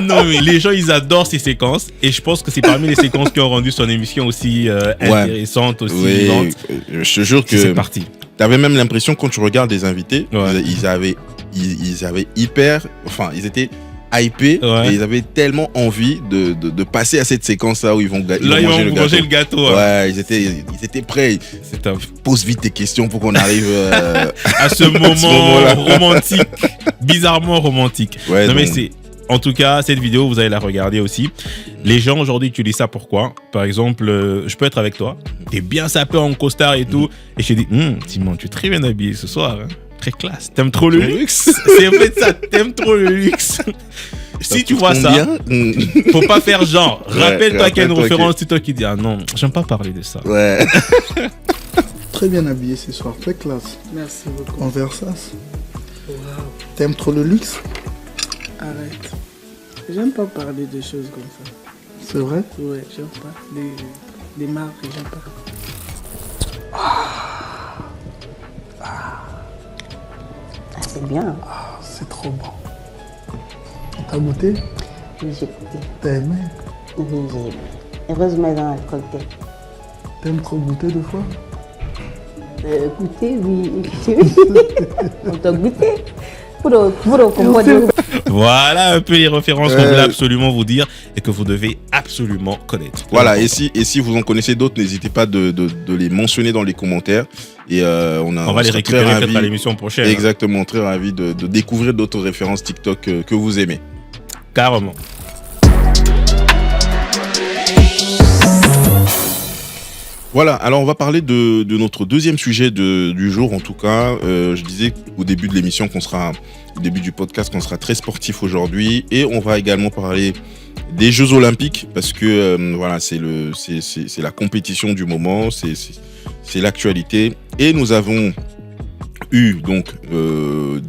Non mais les gens ils adorent ces séquences et je pense que c'est parmi les séquences qui ont rendu son émission aussi intéressante, aussi vivante. Je te jure que c'est parti. T'avais même l'impression quand tu regardes les invités, ils avaient ils étaient hypés et ils avaient tellement envie de passer à cette séquence là où ils vont manger le gâteau. Ouais, ils étaient prêts. C'est top. Pose vite tes questions pour qu'on arrive à ce moment romantique, bizarrement romantique. Ouais, non mais c'est en tout cas, cette vidéo, vous allez la regarder aussi. Les gens aujourd'hui utilisent ça pourquoi? Par exemple, je peux être avec toi, t'es bien sapé en costard et tout, et je te dis, Simon, tu es très bien habillé ce soir, hein. Très classe. T'aimes trop le luxe? C'est en fait ça, t'aimes trop le luxe. Si tu vois ça, faut pas faire genre. Rappelle-toi qu'il y a une référence, c'est toi qui dis, ah non, j'aime pas parler de ça. Ouais. Très bien habillé ce soir, très classe. Merci beaucoup. En Versace. Wow. T'aimes trop le luxe? Arrête. J'aime pas parler de choses comme ça. C'est vrai? Ouais, j'aime pas. Les marques, j'aime pas. C'est bien. C'est trop bon. T'as goûté? Oui, j'ai goûté. T'as aimé? Oui, j'ai aimé. Heureusement dans le cocktail. T'aimes trop goûter deux fois? Goûter, oui. On t'a goûté. Voilà un peu les références qu'on voulait absolument vous dire et que vous devez absolument connaître. Voilà, et si vous en connaissez d'autres, n'hésitez pas de les mentionner dans les commentaires. Et on va les récupérer peut-être à l'émission prochaine. Exactement, très ravi de découvrir d'autres références TikTok que vous aimez. Carrément. Voilà, alors on va parler de notre deuxième sujet du jour, en tout cas. Je disais au début de l'émission au début du podcast qu'on sera très sportif aujourd'hui, et on va également parler des Jeux Olympiques parce que voilà, c'est la compétition du moment, c'est l'actualité, et nous avons eu donc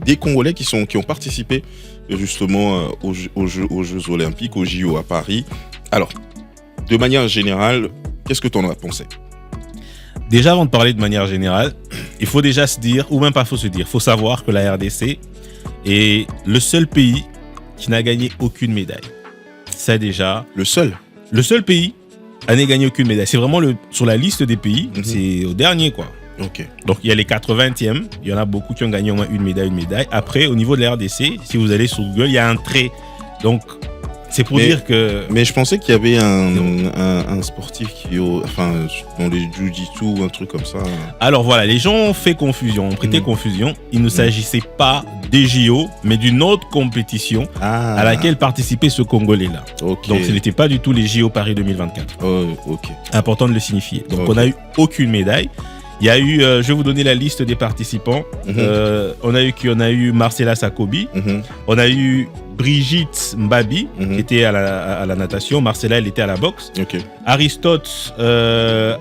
des Congolais qui ont participé justement aux Jeux Olympiques, aux JO à Paris. Alors, de manière générale, qu'est-ce que tu en as pensé? Déjà, avant de parler de manière générale, il faut déjà se dire, ou même pas faut se dire, faut savoir que la RDC est le seul pays qui n'a gagné aucune médaille. Ça déjà. Le seul pays à n'a gagné aucune médaille. C'est vraiment sur la liste des pays, c'est au dernier quoi. Ok. Donc il y a les 80e, il y en a beaucoup qui ont gagné au moins une médaille. Après, au niveau de la RDC, si vous allez sur Google, il y a un trait. Donc c'est pour dire que... Mais je pensais qu'il y avait un sportif dans les jiu-jitsu ou un truc comme ça. Alors voilà, les gens ont fait confusion, ont prêté confusion. Il ne s'agissait pas des JO, mais d'une autre compétition à laquelle participait ce Congolais-là. Okay. Donc ce n'était pas du tout les JO Paris 2024. Ok. Important de le signifier. Donc on n'a eu aucune médaille. Il y a eu, je vais vous donner la liste des participants. On a eu Marcella Sakobi. On a eu Brigitte Mbabi, qui était à la natation. Marcella, elle était à la boxe. Aristote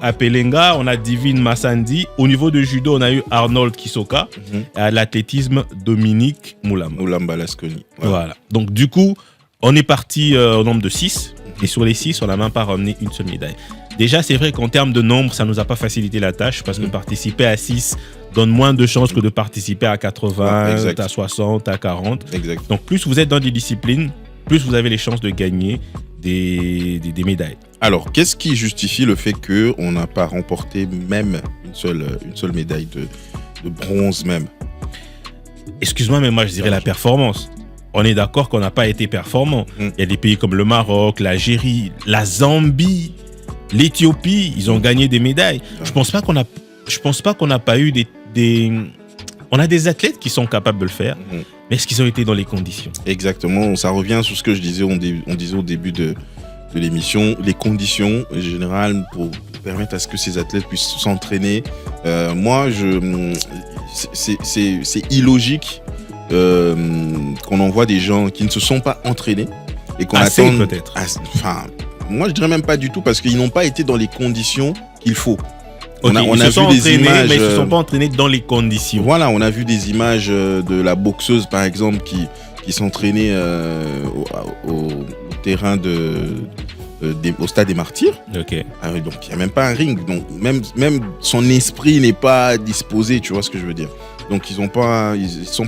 Apelenga. On a Divine Massandi. Au niveau de judo, on a eu Arnold Kisoka. À l'athlétisme, Dominique Moulamba Lasconi. Voilà. Donc du coup, on est parti au nombre de 6. Et sur les 6, on n'a même pas ramené une seule médaille. Déjà, c'est vrai qu'en termes de nombre, ça ne nous a pas facilité la tâche parce que participer à 6 donne moins de chances que de participer à 80, à 60, à 40. Exact. Donc, plus vous êtes dans des disciplines, plus vous avez les chances de gagner des médailles. Alors, qu'est-ce qui justifie le fait qu'on n'a pas remporté même une seule médaille de bronze même? Excuse-moi, mais moi je dirais la performance. On est d'accord qu'on n'a pas été performant. Il y a des pays comme le Maroc, l'Algérie, la Zambie, l'Éthiopie, ils ont gagné des médailles. Je pense pas qu'on n'a pas eu on a des athlètes qui sont capables de le faire, mais est-ce qu'ils ont été dans les conditions? Exactement, ça revient sur ce que je disais, on disait au début de l'émission, les conditions en général pour permettre à ce que ces athlètes puissent s'entraîner. C'est illogique qu'on envoie des gens qui ne se sont pas entraînés et qu'on attend peut-être. Moi je dirais même pas du tout parce qu'ils n'ont pas été dans les conditions qu'il faut. On a vu des images, mais ils ne se sont pas entraînés dans les conditions. Voilà, on a vu des images de la boxeuse par exemple qui s'entraînait au terrain au stade des Martyrs. Okay. Donc il n'y a même pas un ring, donc même son esprit n'est pas disposé, tu vois ce que je veux dire. Donc ils sont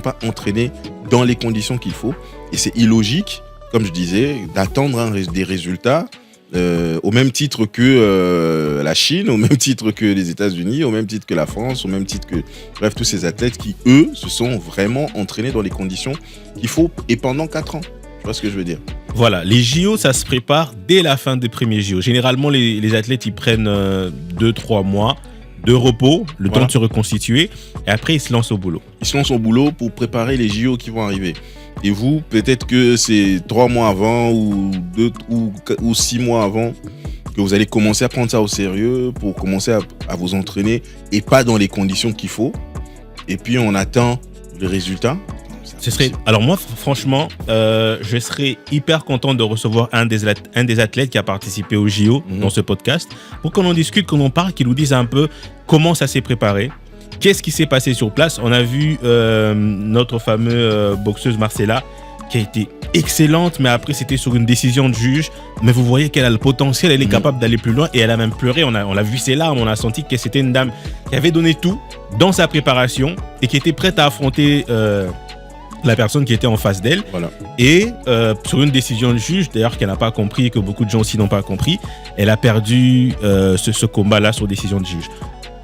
pas entraînés dans les conditions qu'il faut et c'est illogique, comme je disais, d'attendre des résultats au même titre que la Chine, au même titre que les États-Unis, au même titre que la France, au même titre que bref tous ces athlètes qui eux se sont vraiment entraînés dans les conditions qu'il faut et pendant 4 ans. Tu vois ce que je veux dire? Voilà, les JO, ça se prépare dès la fin des premiers JO. Généralement, les athlètes, ils prennent 2-3 mois de repos, le temps de se reconstituer, et après, ils se lancent au boulot. Ils se lancent au boulot pour préparer les JO qui vont arriver. Et vous, peut-être que c'est 3 mois avant ou 6 mois avant que vous allez commencer à prendre ça au sérieux pour commencer à vous entraîner et pas dans les conditions qu'il faut. Et puis, on attend le résultat. Alors moi, franchement, je serais hyper content de recevoir un des athlètes qui a participé au JO dans ce podcast pour qu'on en discute, qu'on en parle, qu'il nous dise un peu comment ça s'est préparé, qu'est-ce qui s'est passé sur place. On a vu notre fameuse boxeuse Marcella qui a été excellente, mais après c'était sur une décision de juge. Mais vous voyez qu'elle a le potentiel, elle est capable d'aller plus loin et elle a même pleuré. On l'a vu ses larmes, on a senti que c'était une dame qui avait donné tout dans sa préparation et qui était prête à affronter la personne qui était en face d'elle. Voilà. Et sur une décision de juge, d'ailleurs qu'elle n'a pas compris et que beaucoup de gens aussi n'ont pas compris, elle a perdu ce combat-là sur décision de juge.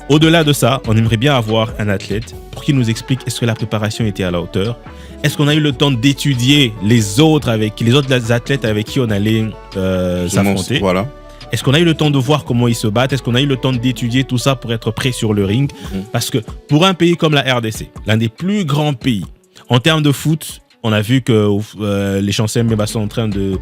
Au-delà de ça, on aimerait bien avoir un athlète pour qu'il nous explique est-ce que la préparation était à la hauteur, est-ce qu'on a eu le temps d'étudier les autres athlètes avec qui on allait s'affronter. Voilà. Est-ce qu'on a eu le temps de voir comment ils se battent? Est-ce qu'on a eu le temps d'étudier tout ça pour être prêt sur le ring? Parce que pour un pays comme la RDC, l'un des plus grands pays, en termes de foot, on a vu que les Chancels Mbemba sont en train de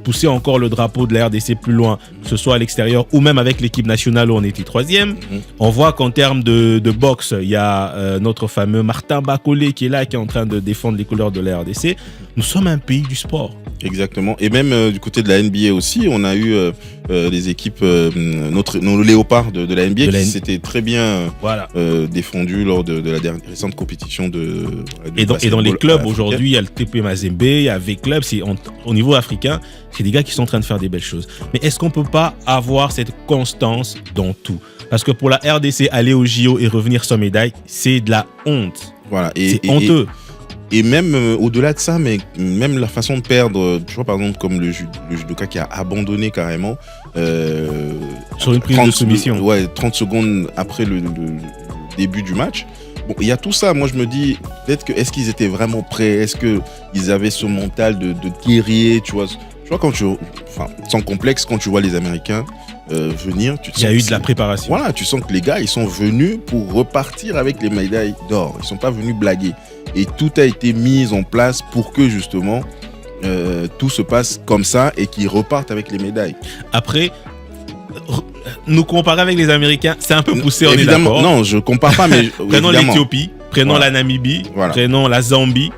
pousser encore le drapeau de la RDC plus loin, que ce soit à l'extérieur ou même avec l'équipe nationale où on était 3e. On voit qu'en termes de boxe, il y a notre fameux Martin Bacolé qui est là, qui est en train de défendre les couleurs de la RDC. Nous sommes un pays du sport. Exactement. Et même du côté de la NBA aussi, on a eu les équipes, nos léopards de la NBA qui s'étaient très bien défendus lors de la récente compétition et dans les clubs aujourd'hui, il y a le TP Mazembe, il y a V-Club, au niveau africain, c'est des gars qui sont en train de faire des belles choses. Mais est-ce qu'on ne peut pas avoir cette constance dans tout? Parce que pour la RDC, aller au JO et revenir sans médaille, c'est de la honte. Voilà. C'est honteux. Et même au-delà de ça, mais même la façon de perdre, tu vois par exemple comme le judoka qui a abandonné carrément sur une prise de soumission. 30 secondes après le début du match. Bon, il y a tout ça. Moi, je me dis peut-être que est-ce qu'ils étaient vraiment prêts? Est-ce qu'ils avaient ce mental de guerrier? Tu vois sans complexe, quand tu vois les Américains venir, tu te sens. Il y a eu de la préparation. Voilà, tu sens que les gars, ils sont venus pour repartir avec les médailles d'or. Ils sont pas venus blaguer. Et tout a été mis en place pour que justement tout se passe comme ça et qu'ils repartent avec les médailles. Après, nous comparer avec les Américains, c'est un peu poussé, on est d'accord. Non, je compare pas, mais prenons l'Éthiopie, prenons la Namibie, prenons la Zambie.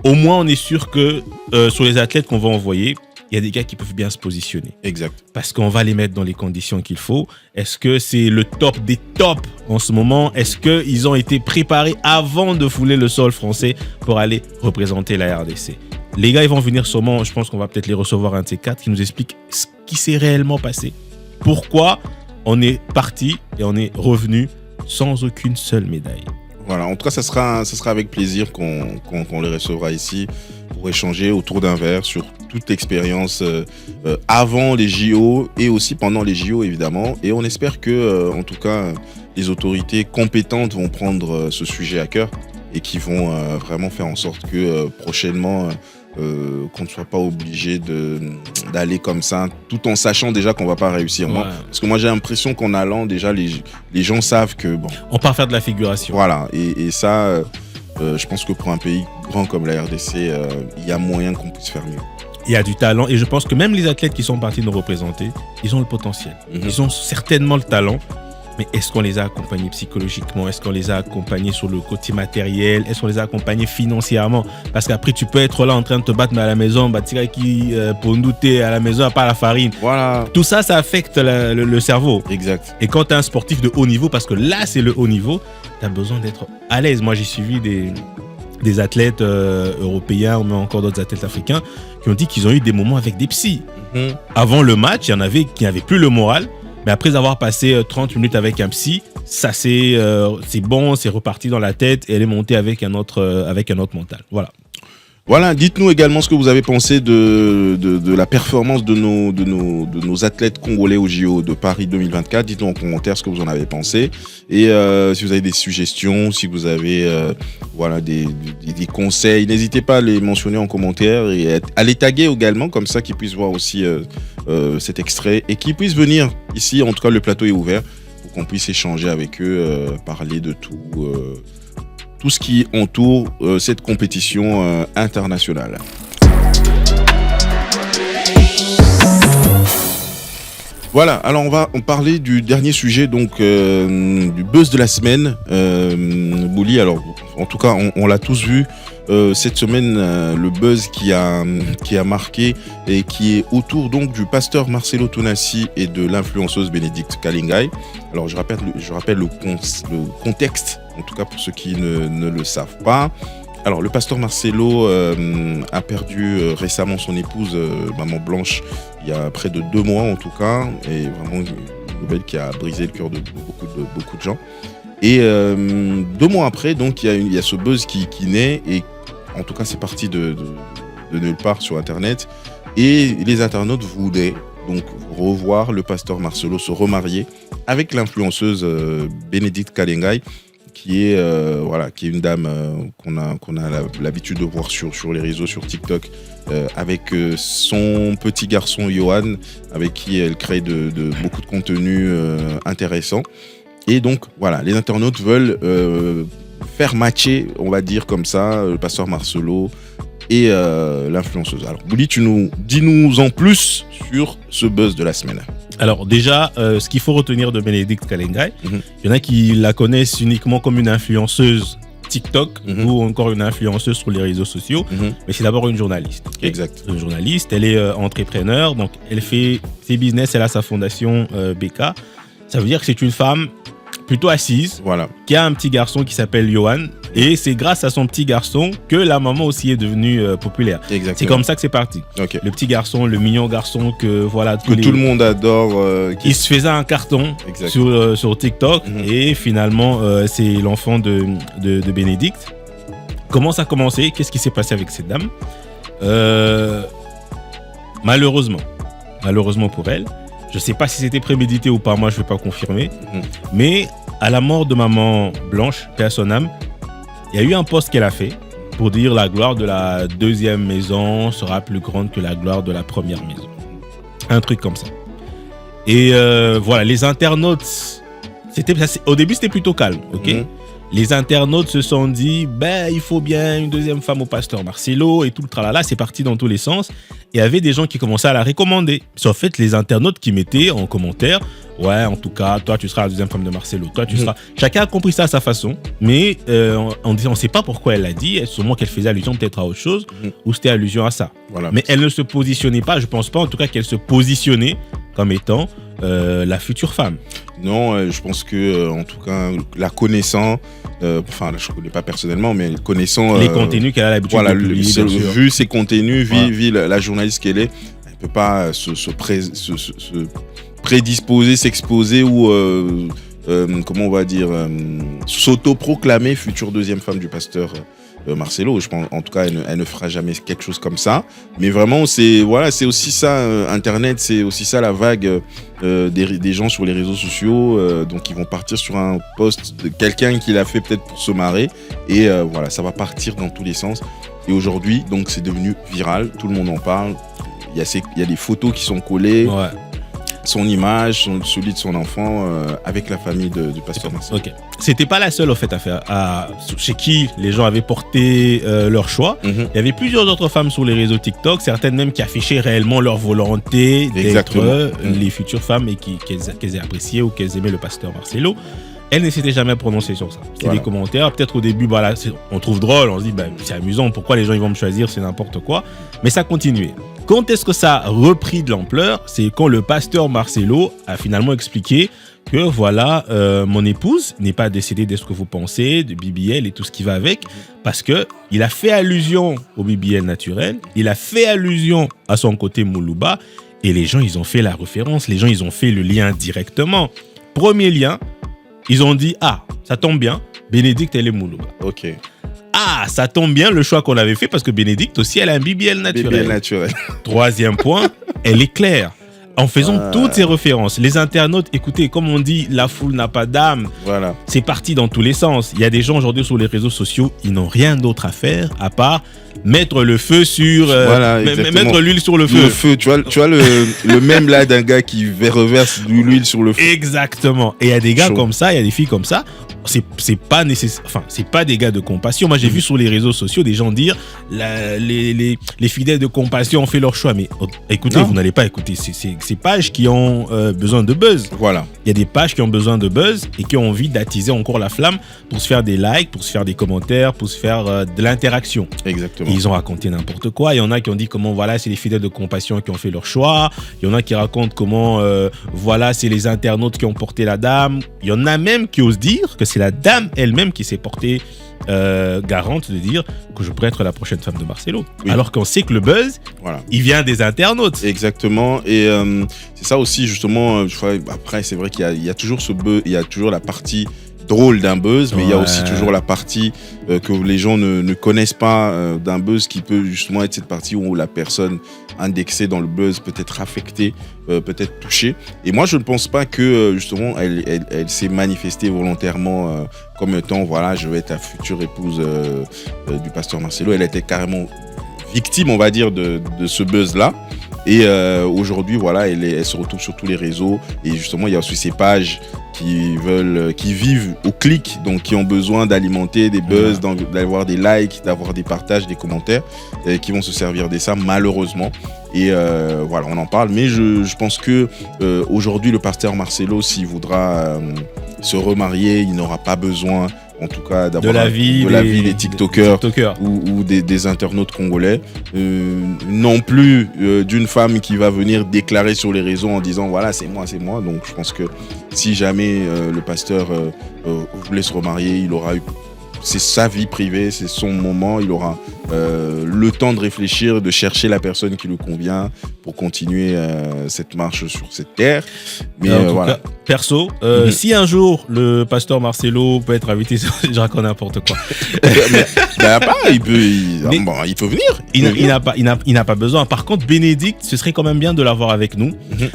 Au moins, on est sûr que sur les athlètes qu'on va envoyer, il y a des gars qui peuvent bien se positionner. Exact. Parce qu'on va les mettre dans les conditions qu'il faut. Est-ce que c'est le top des tops en ce moment? Est-ce qu'ils ont été préparés avant de fouler le sol français pour aller représenter la RDC? Les gars, ils vont venir sûrement, je pense qu'on va peut-être les recevoir un de ces 4 qui nous explique ce qui s'est réellement passé. Pourquoi on est parti et on est revenu sans aucune seule médaille. Voilà, en tout cas, ça sera avec plaisir qu'on les recevra ici pour échanger autour d'un verre sur toute l'expérience avant les JO et aussi pendant les JO évidemment. Et on espère que, en tout cas, les autorités compétentes vont prendre ce sujet à cœur et qui vont vraiment faire en sorte que prochainement, qu'on ne soit pas obligé d'aller comme ça, tout en sachant déjà qu'on va pas réussir. Ouais. Parce que moi j'ai l'impression qu'en allant déjà les gens savent que bon. On part faire de la figuration. Voilà, et ça, je pense que pour un pays grand comme la RDC, il y a moyen qu'on puisse faire mieux. Il y a du talent et je pense que même les athlètes qui sont partis nous représenter, ils ont le potentiel. Ils ont certainement le talent. Mais est-ce qu'on les a accompagnés psychologiquement? Est-ce qu'on les a accompagnés sur le côté matériel? Est-ce qu'on les a accompagnés financièrement? Parce qu'après, tu peux être là en train de te battre, mais à la maison, pour nous douter à la maison, à part la farine. Voilà. Tout ça, ça affecte le cerveau. Exact. Et quand tu es un sportif de haut niveau, parce que là, c'est le haut niveau, tu as besoin d'être à l'aise. Moi, j'ai suivi des athlètes européens, ou encore d'autres athlètes africains, qui ont dit qu'ils ont eu des moments avec des psys. Avant le match, il y en avait qui n'avaient plus le moral. Mais après avoir passé 30 minutes avec un psy, ça c'est bon, c'est reparti dans la tête et elle est montée avec un autre mental. Voilà, dites-nous également ce que vous avez pensé de la performance de nos athlètes congolais au JO de Paris 2024. Dites-nous en commentaire ce que vous en avez pensé. Et si vous avez des suggestions, si vous avez des conseils, n'hésitez pas à les mentionner en commentaire et à les taguer également, comme ça qu'ils puissent voir aussi cet extrait et qu'ils puissent venir ici. En tout cas, le plateau est ouvert pour qu'on puisse échanger avec eux, parler de tout ce qui entoure cette compétition internationale. Voilà, alors on va parler du dernier sujet, donc du buzz de la semaine. Bouli, alors en tout cas on l'a tous vu cette semaine, le buzz qui a marqué et qui est autour donc du pasteur Marcelo Tonassi et de l'influenceuse Bénédicte Kalingai. Alors je rappelle le contexte, en tout cas pour ceux qui ne le savent pas. Alors le pasteur Marcelo a perdu récemment son épouse, Maman Blanche, il y a près de 2 mois en tout cas, et vraiment une nouvelle qui a brisé le cœur de beaucoup de gens. Et 2 mois après, donc il y a ce buzz qui naît, et en tout cas c'est parti de nulle part sur internet, et les internautes voulaient donc revoir le pasteur Marcelo se remarier avec l'influenceuse Bénédicte Kalingai, qui est une dame qu'on a l'habitude de voir sur les réseaux, sur TikTok, avec son petit garçon Johan, avec qui elle crée beaucoup de contenu intéressant. Et donc voilà, les internautes veulent faire matcher, on va dire comme ça, le pasteur Marcelo et l'influenceuse. Alors Bouli, dis-nous en plus sur ce buzz de la semaine. Alors déjà, ce qu'il faut retenir de Bénédicte Kalingai, il y en a qui la connaissent uniquement comme une influenceuse TikTok ou encore une influenceuse sur les réseaux sociaux, mais c'est d'abord une journaliste. Okay? Exact. Une journaliste, elle est entrepreneur, donc elle fait ses business, elle a sa fondation BK. Ça veut dire que c'est une femme plutôt assise, qui a un petit garçon qui s'appelle Johan, et c'est grâce à son petit garçon que la maman aussi est devenue populaire. Exactement. C'est comme ça que c'est parti. Okay. Le petit garçon, le mignon garçon que tout le monde adore. Il se faisait un carton sur TikTok, et finalement c'est l'enfant de Bénédicte. Comment ça a commencé? Qu'est-ce qui s'est passé avec cette dame? Malheureusement pour elle, je ne sais pas si c'était prémédité ou pas, moi je ne vais pas confirmer. Mais à la mort de Maman Blanche, paix à son âme, il y a eu un post qu'elle a fait pour dire la gloire de la 2e maison sera plus grande que la gloire de la 1re maison. Un truc comme ça. Et voilà, les internautes, au début c'était plutôt calme, ok? Les internautes se sont dit, il faut bien une 2e femme au pasteur Marcelo et tout le tralala, c'est parti dans tous les sens. Et il y avait des gens qui commençaient à la recommander. C'est en fait les internautes qui mettaient en commentaire, ouais, en tout cas, toi tu seras la 2e femme de Marcelo, toi tu seras... Chacun a compris ça à sa façon, mais on ne sait pas pourquoi elle l'a dit, sûrement qu'elle faisait allusion peut-être à autre chose, ou c'était allusion à ça. Voilà. Mais elle ne se positionnait pas, je pense pas en tout cas qu'elle se positionnait comme étant la future femme. Non, je pense que en tout cas la connaissant, je ne connais pas personnellement, mais connaissant les contenus qu'elle a l'habitude de publier, vu ses contenus, vu la journaliste qu'elle est, elle ne peut pas se prédisposer, s'exposer ou comment on va dire, s'auto-proclamer future 2e femme du pasteur Marcelo. Je pense, en tout cas, elle ne fera jamais quelque chose comme ça. Mais vraiment, c'est aussi ça, Internet, c'est aussi ça la vague des gens sur les réseaux sociaux. Donc, ils vont partir sur un post de quelqu'un qui l'a fait peut-être pour se marrer. Et voilà, ça va partir dans tous les sens. Et aujourd'hui, donc, c'est devenu viral. Tout le monde en parle. Il y a des photos qui sont collées. Ouais. Son image, celui de son enfant avec la famille du pasteur Marcelo. Ok. C'était pas la seule, en fait, chez qui les gens avaient porté leur choix. Il y avait plusieurs autres femmes sur les réseaux TikTok, certaines même qui affichaient réellement leur volonté d'être les futures femmes et qu'elles aient apprécié ou qu'elles aimaient le pasteur Marcelo. Elle ne s'était jamais prononcée sur ça. C'était des commentaires. Peut-être au début, on trouve drôle, on se dit, c'est amusant, pourquoi les gens ils vont me choisir, c'est n'importe quoi. Mais ça continuait. Quand est-ce que ça a repris de l'ampleur? C'est quand le pasteur Marcelo a finalement expliqué que voilà, mon épouse n'est pas décédée de ce que vous pensez, de BBL et tout ce qui va avec, parce qu'il a fait allusion au BBL naturel, il a fait allusion à son côté Moulouba, et les gens, ils ont fait la référence, les gens, ils ont fait le lien directement. Premier lien, ils ont dit, ça tombe bien, Bénédicte, elle est Moulouba. Ok. Ça tombe bien le choix qu'on avait fait parce que Bénédicte aussi, elle a un BBL naturel. Troisième point, elle est claire. En faisant toutes ces références, les internautes, écoutez, comme on dit, la foule n'a pas d'âme. Voilà. C'est parti dans tous les sens. Il y a des gens aujourd'hui sur les réseaux sociaux, ils n'ont rien d'autre à faire à part mettre le feu sur... mettre l'huile sur le feu. Le feu, tu vois le même là d'un gars qui reverse de l'huile sur le feu. Exactement. Et il y a des gars comme ça, il y a des filles comme ça. C'est pas nécessaire. Enfin, c'est pas des gars de compassion. Moi, j'ai vu sur les réseaux sociaux des gens dire les fidèles de compassion ont fait leur choix. Mais écoutez, vous n'allez pas écouter ces pages qui ont besoin de buzz. Voilà. Il y a des pages qui ont besoin de buzz et qui ont envie d'attiser encore la flamme pour se faire des likes, pour se faire des commentaires, pour se faire de l'interaction. Exactement. Et ils ont raconté n'importe quoi. Il y en a qui ont dit comment c'est les fidèles de compassion qui ont fait leur choix. Il y en a qui racontent comment c'est les internautes qui ont porté la dame. Il y en a même qui osent dire que c'est la dame elle-même qui s'est portée garante de dire que je pourrais être la prochaine femme de Marcelo. Oui. Alors qu'on sait que le buzz, il vient des internautes. Exactement. Et c'est ça aussi, justement, après, c'est vrai qu'il y a toujours ce buzz, il y a toujours la partie drôle d'un buzz, mais il y a aussi toujours la partie que les gens ne connaissent pas d'un buzz qui peut justement être cette partie où la personne indexée dans le buzz peut être affectée, peut-être touchée. Et moi, je ne pense pas que justement elle s'est manifestée volontairement comme étant je vais être la future épouse du pasteur Marcelo. Elle était carrément victime, on va dire, de ce buzz-là. Et aujourd'hui, elle se retrouve sur tous les réseaux. Et justement, il y a aussi ces pages qui vivent au clic, donc qui ont besoin d'alimenter des buzz, d'avoir des likes, d'avoir des partages, des commentaires, qui vont se servir de ça, malheureusement. Et on en parle. Mais je pense que aujourd'hui, le pasteur Marcelo, s'il voudra se remarier, il n'aura pas besoin, en tout cas, d'avoir de l'avis des TikTokers ou des internautes congolais, non plus d'une femme qui va venir déclarer sur les réseaux en disant c'est moi. Donc je pense que si jamais le pasteur voulait se remarier, il aura eu, c'est sa vie privée, c'est son moment, il aura le temps de réfléchir, de chercher la personne qui lui convient pour continuer cette marche sur cette terre. Mais cas, perso, si un jour le pasteur Marcelo peut être invité, je raconte n'importe quoi. Il peut venir. Il n'a pas besoin. Par contre, Bénédicte, ce serait quand même bien de l'avoir avec nous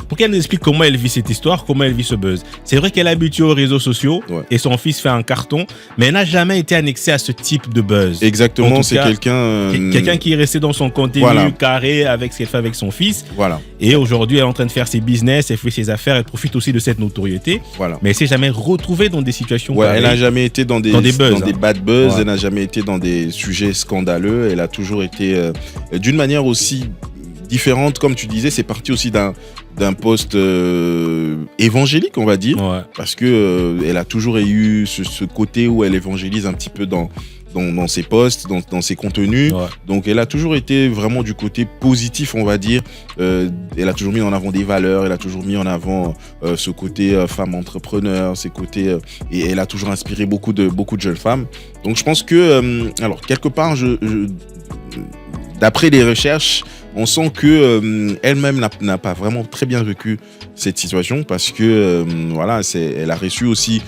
pour qu'elle nous explique comment elle vit cette histoire, comment elle vit ce buzz. C'est vrai qu'elle est habituée aux réseaux sociaux et son fils fait un carton, mais elle n'a jamais été annexée à ce type de buzz. Exactement, c'est quelqu'un qui est resté dans son contenu carré avec ce qu'elle fait avec son fils. Voilà. Et aujourd'hui, elle est en train de faire ses business, elle fait ses affaires, elle profite aussi de cette notoriété. Voilà. Mais elle s'est jamais retrouvée dans des situations pareilles. Elle n'a jamais été dans des bad buzz, elle n'a jamais été dans des sujets scandaleux. Elle a toujours été d'une manière aussi différente, comme tu disais, c'est parti aussi d'un poste évangélique, on va dire, parce que elle a toujours eu ce côté où elle évangélise un petit peu dans ses posts, dans ses contenus. Donc elle a toujours été vraiment du côté positif, on va dire. Elle a toujours mis en avant des valeurs, elle a toujours mis en avant ce côté femme entrepreneur, ses côtés et elle a toujours inspiré beaucoup de jeunes femmes. Donc je pense que alors quelque part d'après les recherches, on sent que elle-même n'a pas vraiment très bien vécu cette situation parce que elle a reçu aussi.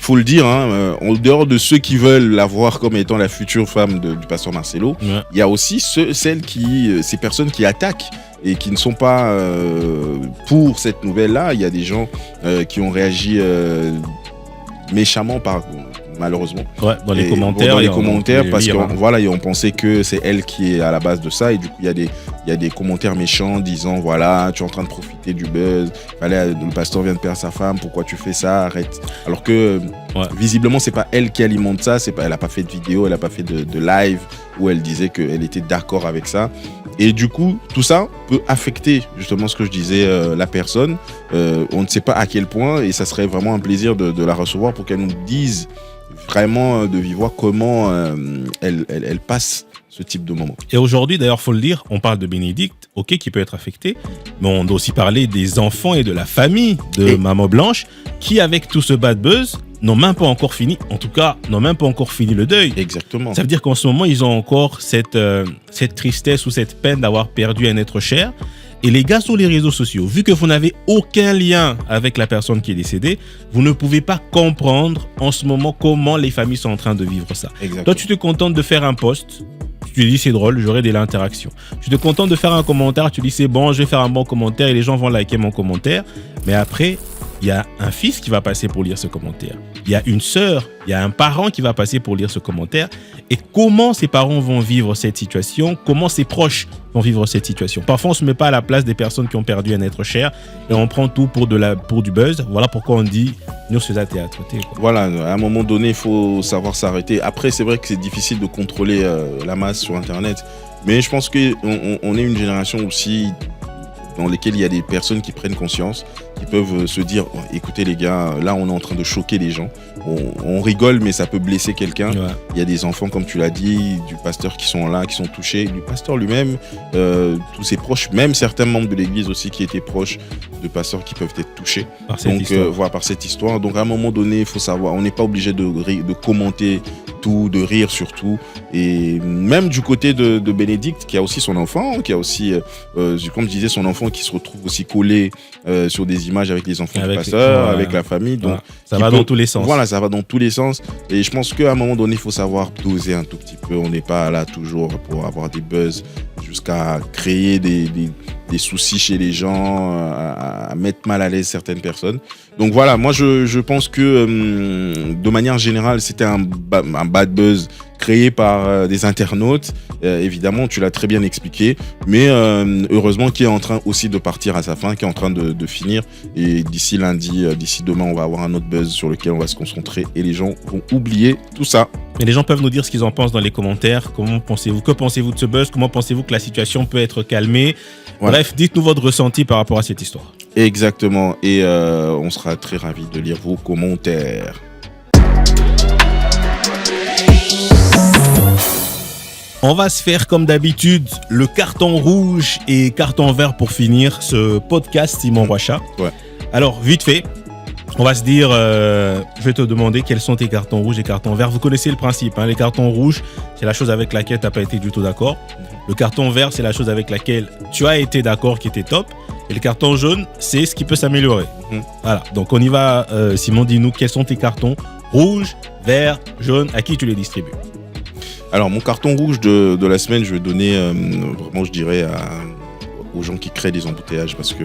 il faut le dire, hein, en dehors de ceux qui veulent la voir comme étant la future femme du pasteur Marcelo, il y a aussi ces personnes qui attaquent et qui ne sont pas pour cette nouvelle-là. Il y a des gens qui ont réagi méchamment malheureusement. Ouais, dans les commentaires. Parce qu'on pensait que c'est elle qui est à la base de ça. Et du coup, il y a des commentaires méchants disant, voilà, tu es en train de profiter du buzz. Le pasteur vient de perdre sa femme. Pourquoi tu fais ça? Arrête. Alors que, visiblement, c'est pas elle qui alimente ça. Elle n'a pas fait de vidéo, elle n'a pas fait de live où elle disait qu'elle était d'accord avec ça. Et du coup, tout ça peut affecter justement ce que je disais, la personne. On ne sait pas à quel point, et ça serait vraiment un plaisir de la recevoir pour qu'elle nous dise vraiment de vive voix comment elle passe ce type de moment. Et aujourd'hui, d'ailleurs, faut le dire, on parle de Bénédicte, ok, qui peut être affecté, mais on doit aussi parler des enfants et de la famille de Maman Blanche, qui, avec tout ce bad buzz, n'ont même pas encore fini, en tout cas, n'ont même pas encore fini le deuil. Exactement. Ça veut dire qu'en ce moment, ils ont encore cette tristesse ou cette peine d'avoir perdu un être cher. Et les gars, sur les réseaux sociaux, vu que vous n'avez aucun lien avec la personne qui est décédée, vous ne pouvez pas comprendre en ce moment comment les familles sont en train de vivre ça. Exactement. Toi, tu te contentes de faire un post, tu te dis c'est drôle, j'aurai de l'interaction. Tu te contentes de faire un commentaire, tu dis c'est bon, je vais faire un bon commentaire et les gens vont liker mon commentaire. Mais après, il y a un fils qui va passer pour lire ce commentaire. Il y a une sœur, il y a un parent qui va passer pour lire ce commentaire. Et comment ces parents vont vivre cette situation? Comment ses proches vont vivre cette situation? Parfois, on ne se met pas à la place des personnes qui ont perdu un être cher et on prend tout pour du buzz. Voilà pourquoi on dit nous, c'est la théâtre. Voilà, à un moment donné, il faut savoir s'arrêter. Après, c'est vrai que c'est difficile de contrôler la masse sur Internet. Mais je pense qu'on est une génération aussi dans lesquelles il y a des personnes qui prennent conscience, qui peuvent se dire oh, écoutez les gars, là on est en train de choquer les gens, on rigole mais ça peut blesser quelqu'un. Il y a des enfants comme tu l'as dit, du pasteur qui sont là, qui sont touchés, du pasteur lui-même, tous ses proches, même certains membres de l'église aussi qui étaient proches de pasteurs qui peuvent être touchés par cette histoire. Donc à un moment donné il faut savoir, on n'est pas obligé de commenter tout, de rire surtout. Et même du côté de Bénédicte qui a aussi son enfant, qui a aussi comme je disais, son enfant qui se retrouve aussi collé sur des images avec les enfants du pasteur, avec la famille. Donc, ça va dans tous les sens. Voilà, ça va dans tous les sens. Et je pense qu'à un moment donné, il faut savoir doser un tout petit peu. On n'est pas là toujours pour avoir des buzz jusqu'à créer des soucis chez les gens, à mettre mal à l'aise certaines personnes. Donc voilà, moi je pense que de manière générale, c'était un bad buzz créé par des internautes. Évidemment, tu l'as très bien expliqué, mais heureusement qui est en train aussi de partir à sa fin, qui est en train de finir. Et d'ici lundi, d'ici demain, on va avoir un autre buzz sur lequel on va se concentrer et les gens vont oublier tout ça. Et les gens peuvent nous dire ce qu'ils en pensent dans les commentaires. Que pensez-vous de ce buzz? Comment pensez-vous que la situation peut être calmée? Voilà. Bref, dites-nous votre ressenti par rapport à cette histoire. Exactement. Et on sera très ravis de lire vos commentaires. On va se faire comme d'habitude le carton rouge et carton vert pour finir ce podcast Simon Roichat. Ouais. Alors, vite fait, on va se dire, je vais te demander quels sont tes cartons rouges et cartons verts. Vous connaissez le principe, hein, les cartons rouges, c'est la chose avec laquelle tu n'as pas été du tout d'accord. Le carton vert, c'est la chose avec laquelle tu as été d'accord, qui était top. Et le carton jaune, c'est ce qui peut s'améliorer. Voilà, donc on y va. Simon, dis-nous quels sont tes cartons rouge, vert, jaune, à qui tu les distribues? Alors, mon carton rouge de la semaine, je vais donner vraiment, je dirais, aux gens qui créent des embouteillages, parce que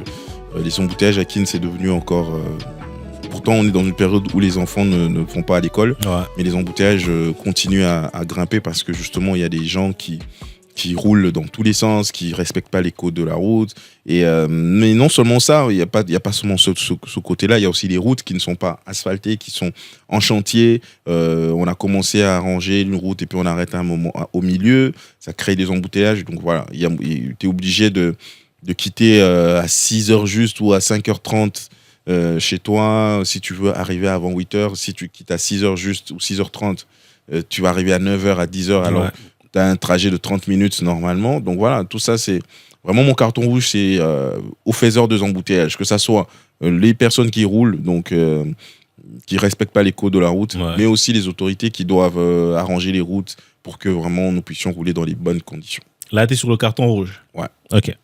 les embouteillages à Keene, c'est devenu encore... pourtant, on est dans une période où les enfants ne vont pas à l'école, mais les embouteillages continuent à grimper parce que justement, il y a des gens qui roulent dans tous les sens, qui respectent pas les codes de la route. Mais non seulement ça, il y a pas seulement ce côté-là, il y a aussi les routes qui ne sont pas asphaltées, qui sont en chantier. On a commencé à arranger une route et puis on arrête à un moment au milieu. Ça crée des embouteillages. Donc voilà, tu es obligé de quitter à 6h juste ou à 5h30 chez toi. Si tu veux arriver avant 8h, si tu quittes à 6h juste ou 6h30, tu vas arriver à 9h, à 10h. Alors, tu as un trajet de 30 minutes normalement. Donc voilà, tout ça, c'est vraiment mon carton rouge, c'est aux faiseurs de embouteillages, que ça soit les personnes qui roulent, donc qui respectent pas les codes de la route, mais aussi les autorités qui doivent arranger les routes pour que vraiment nous puissions rouler dans les bonnes conditions. Là, tu es sur le carton rouge. Ouais. Ok.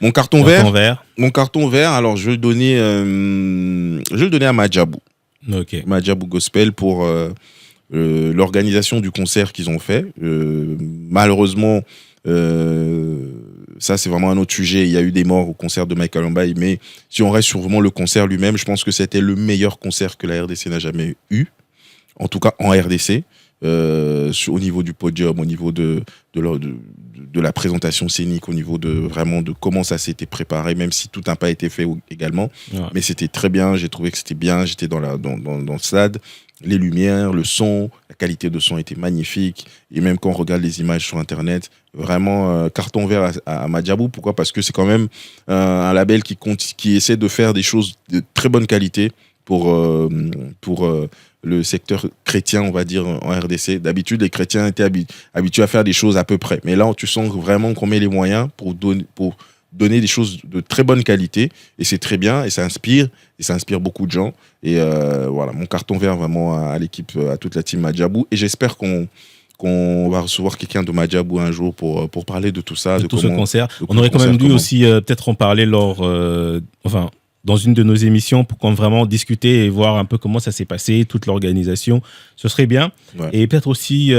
Mon carton vert. Mon carton vert, alors je vais le donner à Madjabou. Madjabou Gospel pour l'organisation du concert qu'ils ont fait. Malheureusement, ça c'est vraiment un autre sujet. Il y a eu des morts au concert de Mike Kalambaye, mais si on reste sur vraiment le concert lui-même, je pense que c'était le meilleur concert que la RDC n'a jamais eu, en tout cas en RDC, au niveau du podium, au niveau de la présentation scénique, au niveau de vraiment de comment ça s'était préparé, même si tout n'a pas été fait également, mais c'était très bien. J'ai trouvé que c'était bien. J'étais dans le stade. Les lumières, le son, la qualité de son était magnifique. Et même quand on regarde les images sur Internet, vraiment carton vert à Madjabou. Pourquoi ? Parce que c'est quand même un label qui essaie de faire des choses de très bonne qualité pour le secteur chrétien, on va dire, en RDC. D'habitude, les chrétiens étaient habitués à faire des choses à peu près. Mais là, tu sens vraiment qu'on met les moyens pour donner des choses de très bonne qualité, et c'est très bien, et ça inspire beaucoup de gens. Et voilà, mon carton vert vraiment à l'équipe, à toute la team Madjabou, et j'espère qu'on va recevoir quelqu'un de Madjabou un jour pour parler de tout ça, de tout ce concert. On aurait quand même dû aussi peut-être en parler dans une de nos émissions pour qu'on vraiment discuter et voir un peu comment ça s'est passé, toute l'organisation, ce serait bien. Ouais. Et peut-être aussi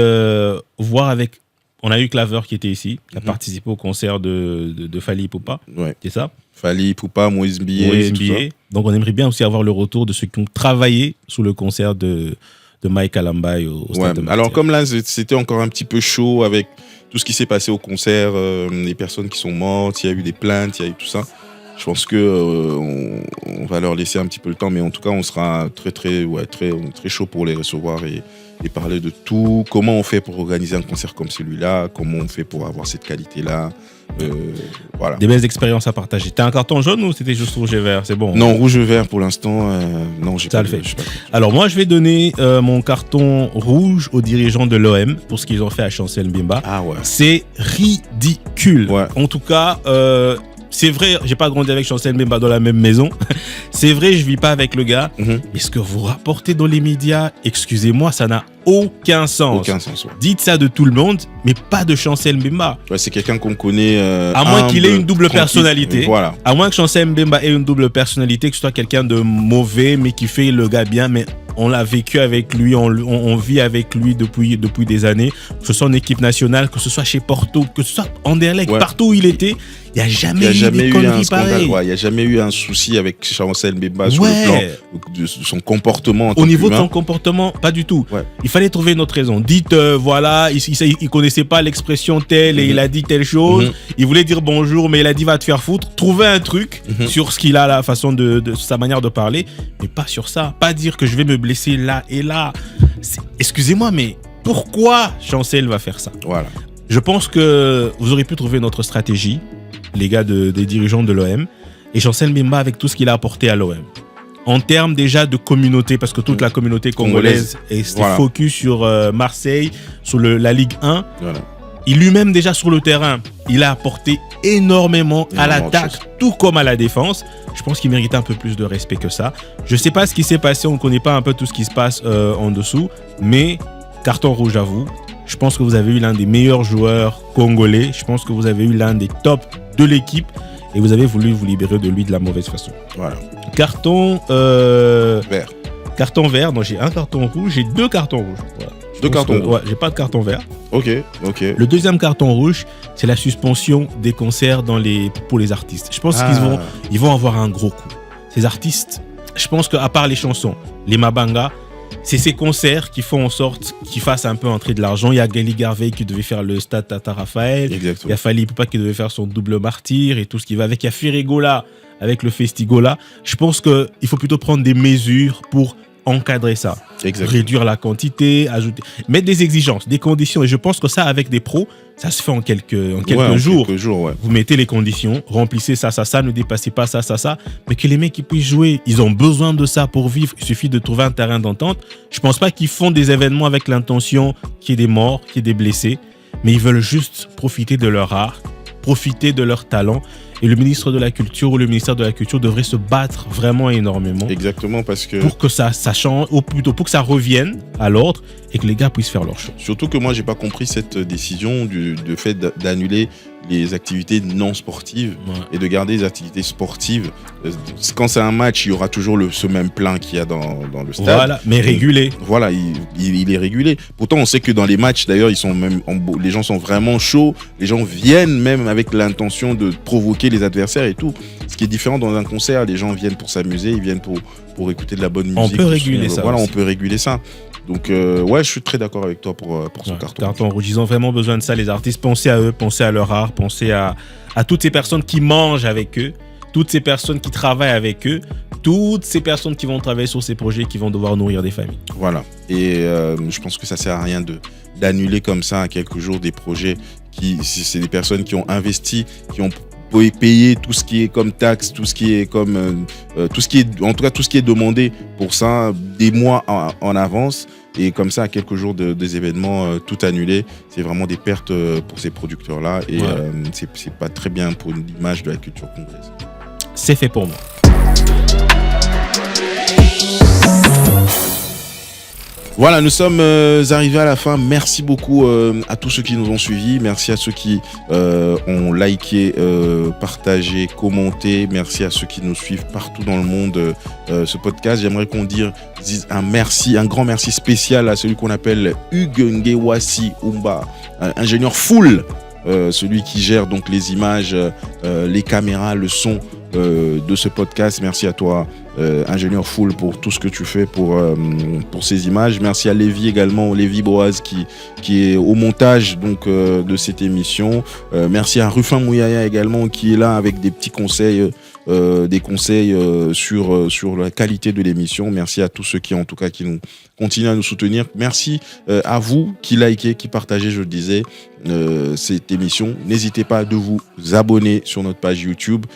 voir avec... On a eu Claver qui était ici, qui a participé au concert de Fally Ipupa, c'est ça ? Fally Ipupa, Moïse Mbié. Donc on aimerait bien aussi avoir le retour de ceux qui ont travaillé sous le concert de Mike Kalambaye au Stade de Martyrs. Alors comme là, c'était encore un petit peu chaud avec tout ce qui s'est passé au concert, les personnes qui sont mortes, il y a eu des plaintes, il y a eu tout ça. Je pense que on va leur laisser un petit peu le temps, mais en tout cas, on sera très chaud pour les recevoir et parler de tout. Comment on fait pour organiser un concert comme celui-là ? Comment on fait pour avoir cette qualité-là ? Voilà. Des belles expériences à partager. T'as un carton jaune ou c'était juste rouge et vert ? C'est bon ? Non, rouge et vert pour l'instant. Non, j'ai pas. Alors moi, je vais donner mon carton rouge aux dirigeants de l'OM pour ce qu'ils ont fait à Chancel Mbemba. Ah ouais. C'est ridicule. Ouais. En tout cas. C'est vrai, j'ai pas grandi avec Chancel Mbemba dans la même maison. C'est vrai, je vis pas avec le gars. Mais ce que vous rapportez dans les médias, excusez-moi, ça n'a aucun sens. Ouais. Dites ça de tout le monde, mais pas de Chancel Mbemba. Ouais, c'est quelqu'un qu'on connaît. À moins qu'il ait une double personnalité. Voilà. À moins que Chancel Mbemba ait une double personnalité, que ce soit quelqu'un de mauvais, mais qui fait le gars bien, mais on l'a vécu avec lui, on vit avec lui depuis des années, que ce soit en équipe nationale, que ce soit chez Porto, que ce soit Anderlecht, partout où il était, il n'y a jamais eu un scandale. Il n'y a jamais eu un souci avec Chancel Mbemba sur le plan de son comportement. Au niveau de son comportement, pas du tout. Ouais. Il fallait trouver une autre raison. Dites, voilà, il ne connaissait pas l'expression telle et il a dit telle chose. Il voulait dire bonjour, mais il a dit va te faire foutre. Trouvez un truc sur ce qu'il a, la façon de sa manière de parler, mais pas sur ça. Pas dire que je vais me blesser là et là. Excusez-moi, mais pourquoi Chancel va faire ça ? Voilà. Je pense que vous aurez pu trouver notre stratégie, les gars des dirigeants de l'OM, et Chancel Mbemba avec tout ce qu'il a apporté à l'OM. En termes déjà de communauté, parce que toute la communauté congolaise est focus sur Marseille, sur la Ligue 1. Voilà. Il lui-même déjà sur le terrain, il a apporté énormément à l'attaque, tout comme à la défense. Je pense qu'il méritait un peu plus de respect que ça. Je ne sais pas ce qui s'est passé, on ne connaît pas un peu tout ce qui se passe en dessous, mais carton rouge à vous. Je pense que vous avez eu l'un des meilleurs joueurs congolais. Je pense que vous avez eu l'un des tops de l'équipe et vous avez voulu vous libérer de lui de la mauvaise façon. Voilà. Carton vert. Carton vert. Donc j'ai un carton rouge, j'ai 2 cartons rouges. Voilà. 2 cartons rouges. Ouais, j'ai pas de carton vert. Ok. Le deuxième carton rouge, c'est la suspension des concerts pour les artistes. Je pense qu'ils vont avoir un gros coup. Ces artistes, je pense qu'à part les chansons, les Mabanga, c'est ces concerts qui font en sorte qu'ils fassent un peu entrer de l'argent. Il y a Gali Garvey qui devait faire le stade Tata Raphaël. Exactement. Il y a Fally Ipupa qui devait faire son double martyr et tout ce qui va avec. Il y a Ferregola avec le Festigola. Je pense qu'il faut plutôt prendre des mesures pour encadrer ça. Exactement. Réduire la quantité, ajouter, mettre des exigences, des conditions. Et je pense que ça, avec des pros, ça se fait en quelques jours. Vous mettez les conditions, remplissez ça, ne dépassez pas ça. Mais que les mecs ils puissent jouer, ils ont besoin de ça pour vivre. Il suffit de trouver un terrain d'entente. Je pense pas qu'ils font des événements avec l'intention qu'il y ait des morts, qu'il y ait des blessés. Mais ils veulent juste profiter de leur art, profiter de leur talent. Et le ministre de la Culture ou le ministère de la Culture devrait se battre vraiment énormément. Exactement, parce que... Pour que ça change, ou plutôt pour que ça revienne à l'ordre et que les gars puissent faire leur chose. Surtout que moi, j'ai pas compris cette décision du fait d'annuler les activités non sportives et de garder les activités sportives. Quand c'est un match, il y aura toujours ce même plein qu'il y a dans le stade. Voilà, mais régulé. Voilà, il est régulé. Pourtant, on sait que dans les matchs, d'ailleurs, les gens sont vraiment chauds. Les gens viennent même avec l'intention de provoquer les adversaires et tout. Ce qui est différent dans un concert, les gens viennent pour s'amuser, ils viennent pour écouter de la bonne musique. On peut réguler ça. Voilà, on peut réguler ça. Donc, ouais, je suis très d'accord avec toi pour ce carton. Carton rouge, ils ont vraiment besoin de ça, les artistes. Pensez à eux, pensez à leur art, pensez à toutes ces personnes qui mangent avec eux, toutes ces personnes qui travaillent avec eux, toutes ces personnes qui vont travailler sur ces projets, qui vont devoir nourrir des familles. Voilà. Et je pense que ça sert à rien d'annuler comme ça à quelques jours des projets c'est des personnes qui ont investi, qui ont payer tout ce qui est comme taxe, tout ce qui est comme tout ce qui est demandé pour ça des mois en avance, et comme ça à quelques jours des événements tout annulé, c'est vraiment des pertes pour ces producteurs là et c'est pas très bien pour l'image de la culture congolaise. C'est fait pour moi. Voilà, nous sommes arrivés à la fin. Merci beaucoup à tous ceux qui nous ont suivis. Merci à ceux qui ont liké, partagé, commenté. Merci à ceux qui nous suivent partout dans le monde ce podcast. J'aimerais qu'on dise un grand merci spécial à celui qu'on appelle Hugues Ngewasi Umba, ingénieur full, celui qui gère donc les images, les caméras, le son de ce podcast. Merci à toi, ingénieur full, pour tout ce que tu fais pour ces images. Merci à Lévi également, Lévi Boaz qui est au montage donc de cette émission. Merci à Rufin Mouyaya également qui est là avec des petits conseils, sur la qualité de l'émission. Merci à tous ceux qui nous continuent à nous soutenir. Merci à vous qui likez, qui partagez, je le disais, cette émission. N'hésitez pas de vous abonner sur notre page YouTube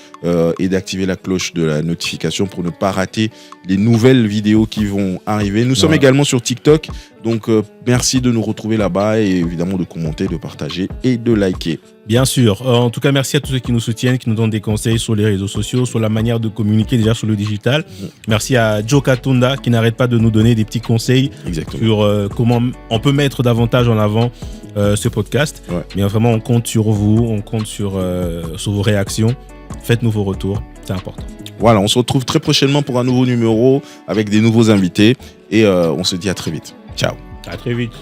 et d'activer la cloche de la notification pour ne pas rater les nouvelles vidéos qui vont arriver. Nous sommes également sur TikTok, donc merci de nous retrouver là-bas et évidemment de commenter, de partager et de liker. Bien sûr. En tout cas, merci à tous ceux qui nous soutiennent, qui nous donnent des conseils sur les réseaux sociaux, sur la manière de communiquer déjà sur le digital. Merci à Joe Katunda qui n'arrête pas de nous donner des petits conseils sur comment on peut mettre davantage en avant ce podcast. Mais vraiment, on compte sur vous, on compte sur vos réactions. Faites-nous vos retours, c'est important. Voilà, on se retrouve très prochainement pour un nouveau numéro avec des nouveaux invités et on se dit à très vite. Ciao. À très vite.